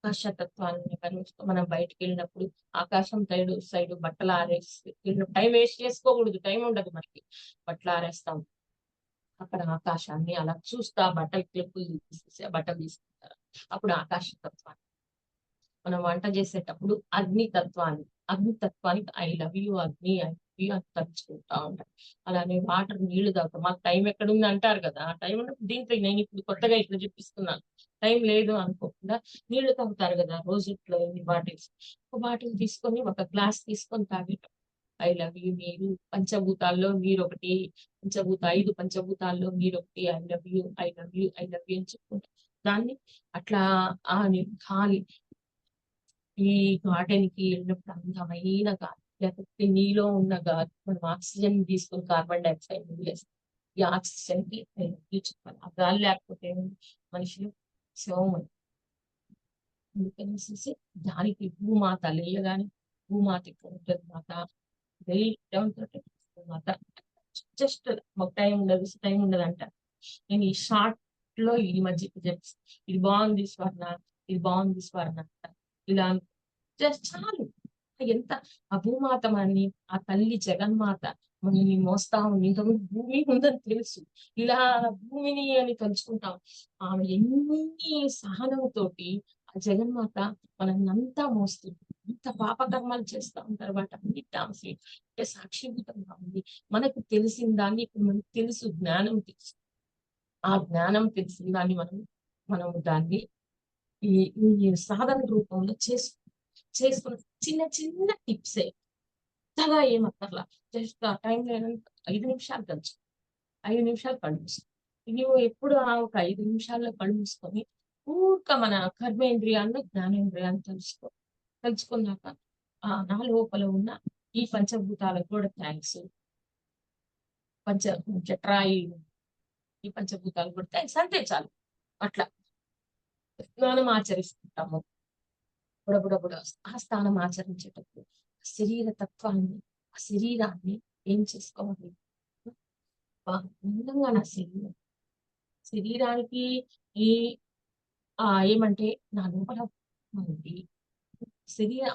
ఆకాశతత్వాన్ని నెమరేస్తూ మనం బయటికెళ్ళినప్పుడు ఆకాశం సైడు బట్టలు ఆరేసి టైం వేస్ట్ చేసుకోకూడదు. టైం ఉండదు మనకి. బట్టలు ఆరేస్తాం. అక్కడ ఆకాశాన్ని అలా చూస్తా బట్టలు క్లిప్పులు తీసేసి ఆ బట్టలు తీసుకుంటారు. అప్పుడు ఆకాశతత్వాన్ని, మనం వంట చేసేటప్పుడు అగ్నితత్వానికి ఐ లవ్ యూ అగ్ని, ఐ లవ్ యూ అని తలుచుకుంటా ఉంటాం. అలానే వాటర్ నీళ్లు తాగుతాం. మాకు టైం ఎక్కడుంది అంటారు కదా, ఆ టైం ఉన్నప్పుడు దీంతో నేను ఇప్పుడు కొత్తగా ఇట్లా చెప్పిస్తున్నాను. టైం లేదు అనుకోకుండా నీళ్లు తాగుతారు కదా రోజుట్లో ఎన్ని బాటిల్స్, ఒక బాటిల్ తీసుకొని ఒక గ్లాస్ తీసుకొని తాగేటం. ఐ లవ్ యూ మీరు, పంచభూతాల్లో మీరు ఒకటి, ఐదు పంచభూతాల్లో మీరు ఒకటి, I love you, I love you, I love you అని చెప్పుకుంటాం. దాన్ని అట్లా ఆ గాలి, ఈ గార్డెన్ కి వెళ్ళినప్పుడు అందమైన గాలి, లేకపోతే నీలో ఉన్న గాలి, మనం ఆక్సిజన్ తీసుకుని కార్బన్ డైఆక్సైడ్ వదిలేస్తాం. ఈ ఆక్సిజన్ కి I love you చెప్పాలి. ఆ గాలి లేకపోతే మనుషులు శవం అని. అందుకనేసి దానికి భూమాత లేయగానే, భూమాత ఇక్కడ ఉంటుంది మాత, very down to Mata. Just ఒక టైం ఉండదు అంట. నేను ఈ షార్ట్ లో ఈ మధ్య ఇది బాగుంది స్వర్ణ, ఇది బాగుంది స్వర్ణ ఇలా జస్ట్ చాలు. ఎంత ఆ భూమాత మనని, ఆ తల్లి జగన్మాత మనల్ని మోస్తా ఉంది. ఇంతకుముందు భూమి ఉందని తెలుసు, ఇలా భూమిని అని తలుచుకుంటాం. ఆమె ఎన్ని సహనంతోటి ఆ జగన్మాత మనల్ని అంతా మోస్తుంది. ఇంత పాపకర్మాలు చేస్తా ఉంటారు, వాటి అన్నిటి అంటే సాక్షిభూతంగా ఉంది. మనకు తెలిసిన దాన్ని ఇప్పుడు మనకు తెలుసు, జ్ఞానం తెలుసు. ఆ జ్ఞానం తెలిసిన దాన్ని మనం దాన్ని ఈ ఈ సాధన రూపంలో చేసుకున్న చిన్న చిన్న టిప్సే, పెద్దగా ఏమక్కర్లా. జస్ట్ ఆ టైం లేనంత 5 నిమిషాలు తెలుసు, 5 నిమిషాలు కళ్ళు మూసుకో. నువ్వు ఎప్పుడు ఆ ఒక 5 నిమిషాల్లో కళ్ళు మూసుకొని ఊరిక మన కర్మేంద్రియాలను జ్ఞానేంద్రియాలను తెలుసుకున్నాక నా లోపల ఉన్న ఈ పంచభూతాలకు కూడా థ్యాంక్స్, పంచ జఠరాయి, ఈ పంచభూతాలు కూడా థ్యాంక్స్ అంతే చాలు. అట్లా స్నానం ఆచరిస్తుంటాము. బుడబుడబుడ ఆ స్నానం ఆచరించేటప్పుడు శరీర తత్వాన్ని, ఆ శరీరాన్ని ఏం చేసుకోవాలి, అందంగా నా శరీరానికి ఈ ఏమంటే నా లోపల ఉంది.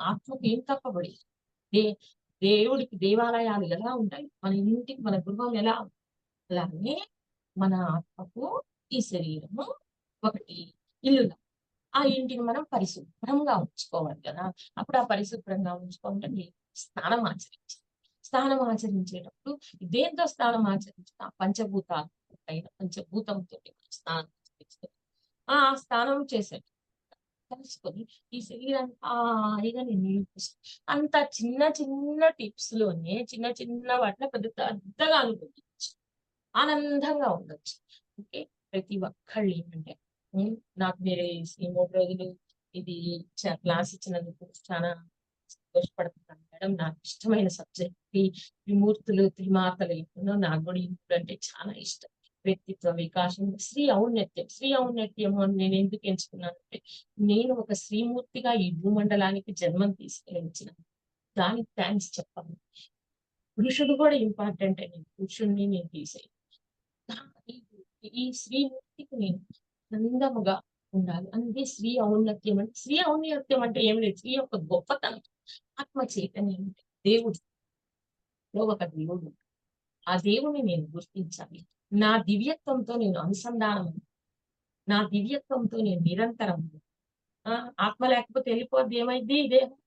ఆత్మకు ఏం తప్పబడి, దే దేవుడికి దేవాలయాలు ఎలా ఉంటాయి, మన ఇంటికి మన గృహం ఎలా, అలానే మన ఆత్మకు ఈ శరీరము ఒకటి ఇల్లులా. ఆ ఇంటిని మనం పరిశుభ్రంగా ఉంచుకోవాలి కదా. అప్పుడు ఆ పరిశుభ్రంగా ఉంచుకోవాలంటే స్నానం ఆచరించేటప్పుడు దేంతో స్నానం ఆచరించిన పంచభూతాలు పైన పంచభూతంతో స్నానం ఆచరిస్తాం. ఆ స్నానం చేసేట తెలుసుకొని ఈ శరీరాన్ని హాయిగా నేను అంత చిన్న చిన్న టిప్స్ లోనే, చిన్న చిన్న వాటిలో పెద్ద పెద్దగా అనుకోవచ్చు, ఆనందంగా ఉండొచ్చు. ఓకే, ప్రతి ఒక్కళ్ళు ఏమంటే నాకు మీరు ఈ 3 రోజులు ఇది క్లాస్ ఇచ్చినందుకు చాలా సంతోషపడుతున్నాను మేడం. నాకు ఇష్టమైన సబ్జెక్ట్ త్రిమూర్తులు, త్రిమాతలు ఎప్పుడో నాకు కూడా ఇప్పుడు అంటే చాలా ఇష్టం. వ్యక్తిత్వ వికాసం, శ్రీ ఔన్నత్యం అని నేను ఎందుకు ఎంచుకున్నానంటే, నేను ఒక శ్రీమూర్తిగా ఈ భూమండలానికి జన్మం తీసుకెళ్ళించిన దానికి థ్యాంక్స్ చెప్పాలి. పురుషుడు కూడా ఇంపార్టెంట్ అని పురుషుడిని నేను తీసేయి, ఈ శ్రీమూర్తికి నేను ఆనందముగా ఉండాలి. అందుకే శ్రీ ఔన్నత్యం అంటే ఏం లేదు, శ్రీ యొక్క గొప్పతనం, ఆత్మ చైతన్యం, దేవుడిలో ఒక దేవుడు. ఆ దేవుని నేను గుర్తించాలి. నా దివ్యత్వంతో నేను అనుసంధానం, నా దివ్యత్వంతో నేను నిరంతరం. ఆత్మ లేకపోతే వెళ్ళిపోద్ది, ఏమైంది ఈ దేహం,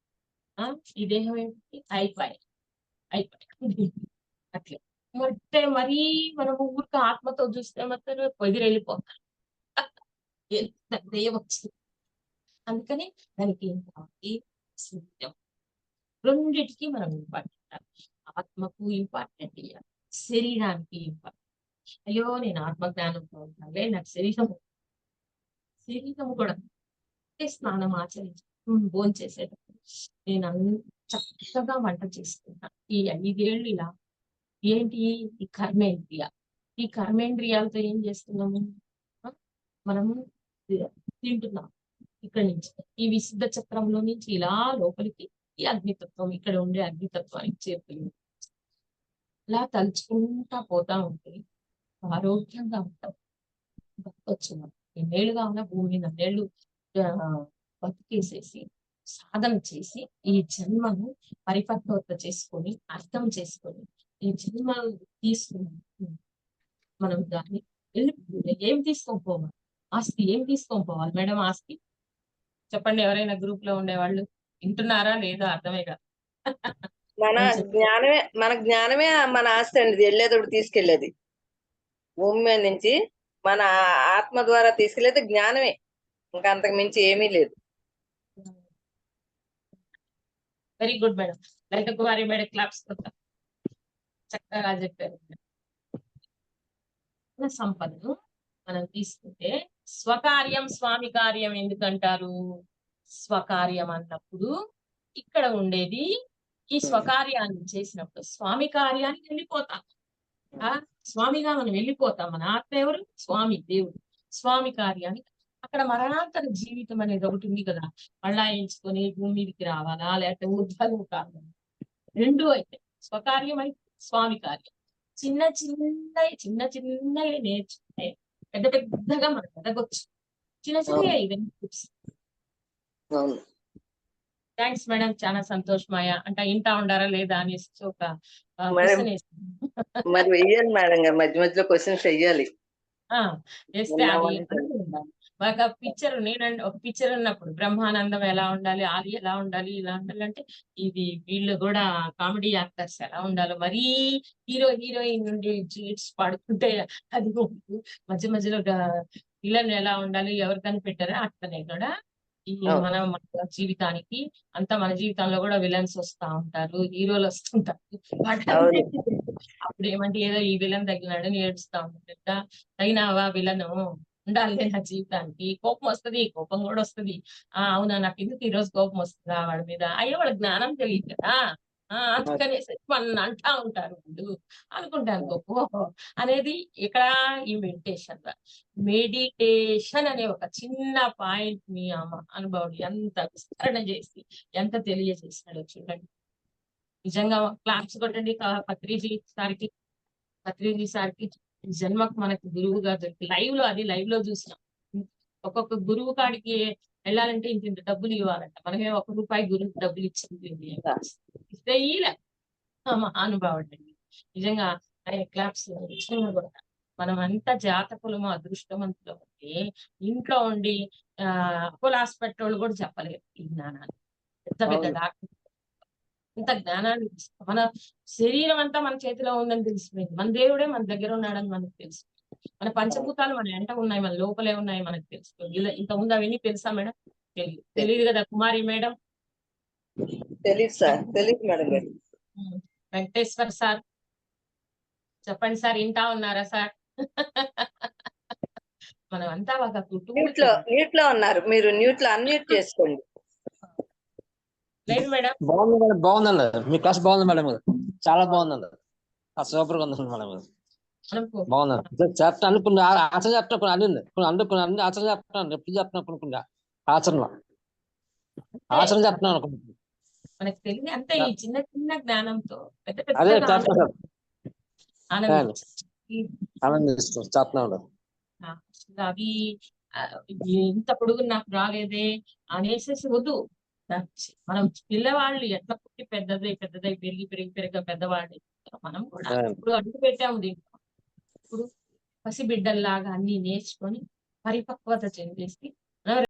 ఈ దేహం ఏంటి అయిపోయి అట్లే. అంటే మరీ మనం ఊరికి ఆత్మతో చూస్తే మాత్రం వదిలి వెళ్ళిపోతారు, ఎంత దయ్యం వచ్చింది. అందుకని దానికి ఏం కావాలి, సత్యం. రెండిటికి మనం ఇంపార్టెంట్, ఆత్మకు ఇంపార్టెంట్ ఇవ్వాలి, శరీరానికి ఇంపార్టెంట్. అయ్యో నేను ఆత్మజ్ఞానంతో ఉంటానులే, నాకు శరీరం కూడా స్నానం ఆచరించి భోజనం చేసేటప్పుడు నేను చక్కగా వంట చేసుకుంటా. ఈ 5 ఏళ్ళు ఇలా ఏంటి, ఈ కర్మేంద్రియ, ఈ కర్మేంద్రియాలతో ఏం చేస్తున్నాము, మనము తింటున్నాం. ఇక్కడి నుంచి ఈ విశుద్ధ చక్రంలో నుంచి ఇలా లోపలికి ఈ అగ్నితత్వం, ఇక్కడ ఉండే అగ్నితత్వానికి చేరుతుంది. ఇలా తలుచుకుంటా పోతా ఉంటే ఆరోగ్యంగా ఉంటాం. బతకొచ్చు మనం ఎన్నేళ్ళుగా ఉన్న భూమి నన్నేళ్ళు బతికేసేసి సాధన చేసి ఈ జన్మను పరిపక్వత చేసుకొని అర్థం చేసుకొని ఈ జన్మను తీసుకుని మనం దాన్ని ఏం తీసుకోకపోవాలి, ఆస్తి ఏం తీసుకొని పోవాలి మేడం ఆస్తి? చెప్పండి, ఎవరైనా గ్రూప్ లో ఉండేవాళ్ళు వింటున్నారా లేదా అర్థమే కాదు. మన నేను చెప్పేది జ్ఞానమే మన ఆస్తి అండి, ఇది వెళ్ళేటప్పుడు తీసుకెళ్లేది భూమి మీద నుంచి. మన ఆత్మ ద్వారా తీసుకెళ్లేది జ్ఞానమే, ఇంకా అంతకు మించి ఏమీ లేదు. Very good madam. Lalitha Kumari madam claps కొడతాం. చక్కగా చెప్పారు. సంపదను మనం తీసుకుంటే స్వకార్యం స్వామి కార్యం ఎందుకంటారు? స్వకార్యం అన్నప్పుడు ఇక్కడ ఉండేది ఈ స్వకార్యాన్ని చేసినప్పుడు స్వామి కార్యానికి వెళ్ళిపోతాం. స్వామిగా మనం వెళ్ళిపోతాం. మన ఆత్మ ఎవరు? స్వామి, దేవుడు. స్వామి కార్యానికి అక్కడ మరణాంతర జీవితం అనేది ఒకటి ఉంది కదా, మళ్ళా ఎంచుకొని భూమి మీదకి రావాలా లేకపోతే ఉద్భవం కావాలా, రెండు అయితే స్వకార్యం అయితే స్వామి కార్యం. చిన్న చిన్నవి నేర్చుకుంటే పెద్ద పెద్దగా మనకు ఎదగొచ్చు. చిన్న చిన్న ఈవెంట్స్. థ్యాంక్స్ మేడం, చాలా సంతోషమాయ. అంటే ఇంటా ఉండారా లేదా అనేసి ఒక క్వశ్చన్ మరి వెయ్యాలి మేడం గారు, మధ్య మధ్యలో క్వశ్చన్స్ వెయ్యాలి. వేస్తే అది ఒక పిక్చర్, ఒక పిక్చర్ ఉన్నప్పుడు బ్రహ్మానందం ఎలా ఉండాలి, ఆలి ఎలా ఉండాలి, ఇలా ఉండాలి అంటే ఇది వీళ్ళు కూడా కామెడీ యాక్టర్స్ ఎలా ఉండాలో, మరీ హీరోయిన్ నుండి జూట్స్ పాడుకుంటే అది మధ్య మధ్యలో విలన్ ఎలా ఉండాలి, ఎవరు కనిపెట్టారో అట్లనే కూడా ఈ మన జీవితానికి అంతా మన జీవితంలో కూడా విలన్స్ వస్తా ఉంటారు, హీరోలు వస్తుంటారు. అప్పుడు ఏమంటే ఏదో ఈ విలన్ తగిలినాడు ఏడుస్తా ఉంటాడు. తగినావా విలను, ఉండాలి నా జీవితానికి. కోపం వస్తుంది, కోపం కూడా వస్తుంది. అవునా, నాకు ఎందుకు ఈ రోజు కోపం వస్తుందా వాడి మీద? అయ్యో వాళ్ళ జ్ఞానం తెలియదు కదా, అందుకనేసి మన అంటా ఉంటారు వాళ్ళు. అనుకుంటాను కోపం అనేది ఇక్కడ ఈ మెడిటేషన్ అనే ఒక చిన్న పాయింట్ ని అనుభవం ఎంత విస్తరణ చేసి ఎంత తెలియజేసినాడో చూడండి. నిజంగా క్లాప్స్ కొట్టండి పత్రిజీ సార్కి. జన్మకు మనకి గురువుగా దొరికి లైవ్ లో చూసినాం. ఒక్కొక్క గురువు కాడికి వెళ్ళాలంటే ఇంత డబ్బులు ఇవ్వాలంట. మనమే ₹1 గురువుకి డబ్బులు ఇచ్చింది ఇస్తే ఇలా మహానుభావుడు అండి. నిజంగా ఆయన క్లాప్స్ కూడా. మనం అంత జాతకులము అదృష్టవంతులు ఉంటే ఇంట్లో ఉండి అపోలో హాస్పిటల్ కూడా చెప్పలేదు ఈ జ్ఞానాన్ని. పెద్ద పెద్ద డాక్టర్ ఇంత జ్ఞానాన్ని మన శరీరం అంతా మన చేతిలో ఉందని తెలిసిపోయింది. మన దేవుడే మన దగ్గర ఉన్నాడని మనకు తెలుసు. మన పంచభూతాలు మన వెంట ఉన్నాయి, మన లోపలే ఉన్నాయి మనకు తెలుసుకోండి. ఇంత ముందు అవన్నీ తెలుసా మేడం? తెలియదు కదా కుమారి మేడం. తెలియదు సార్, తెలియదు మేడం గారు. వెంకటేశ్వర్ సార్ చెప్పండి సార్, ఇంటా ఉన్నారా సార్? మనం అంతా ఒక న్యూట్ లో ఉన్నారు, మీరు న్యూట్ లో అన్మ్యూట్ చేసుకోండి. లేదు మేడం. బాగుంది మేడం, బాగుందండి. మీ క్లాస్ బాగుంది మేడం, చాలా బాగుందండి. సూపర్ గా ఉంది మేడం, బాగుందండి. చెప్తా అనుకున్న ఆచరణ చెప్తా, కొన్ని అన్ని ఆచరణ చెప్తాను, ఎప్పుడు చెప్తున్నా కొన్ని ఆచరణ చెప్తున్నాను అనుకుంటున్నాను. మనకు తెలియదు అంతే, ఈ చిన్న చిన్న జ్ఞానంతో పెద్ద పెద్ద ఆనందిస్తూ చెప్తున్నాను. అవి ఇంత పొడుగు నాకు రాలేదే అనేసి వద్దు. మనం పిల్లవాళ్ళు ఎట్లా పుట్టి పెద్దదై పెరిగి పెద్దవాళ్ళు మనం కూడా ఇప్పుడు అడుగు పెట్టాము దీంట్లో. ఇప్పుడు పసిబిడ్డల్లాగా అన్ని నేర్చుకొని పరిపక్వత చెందేసి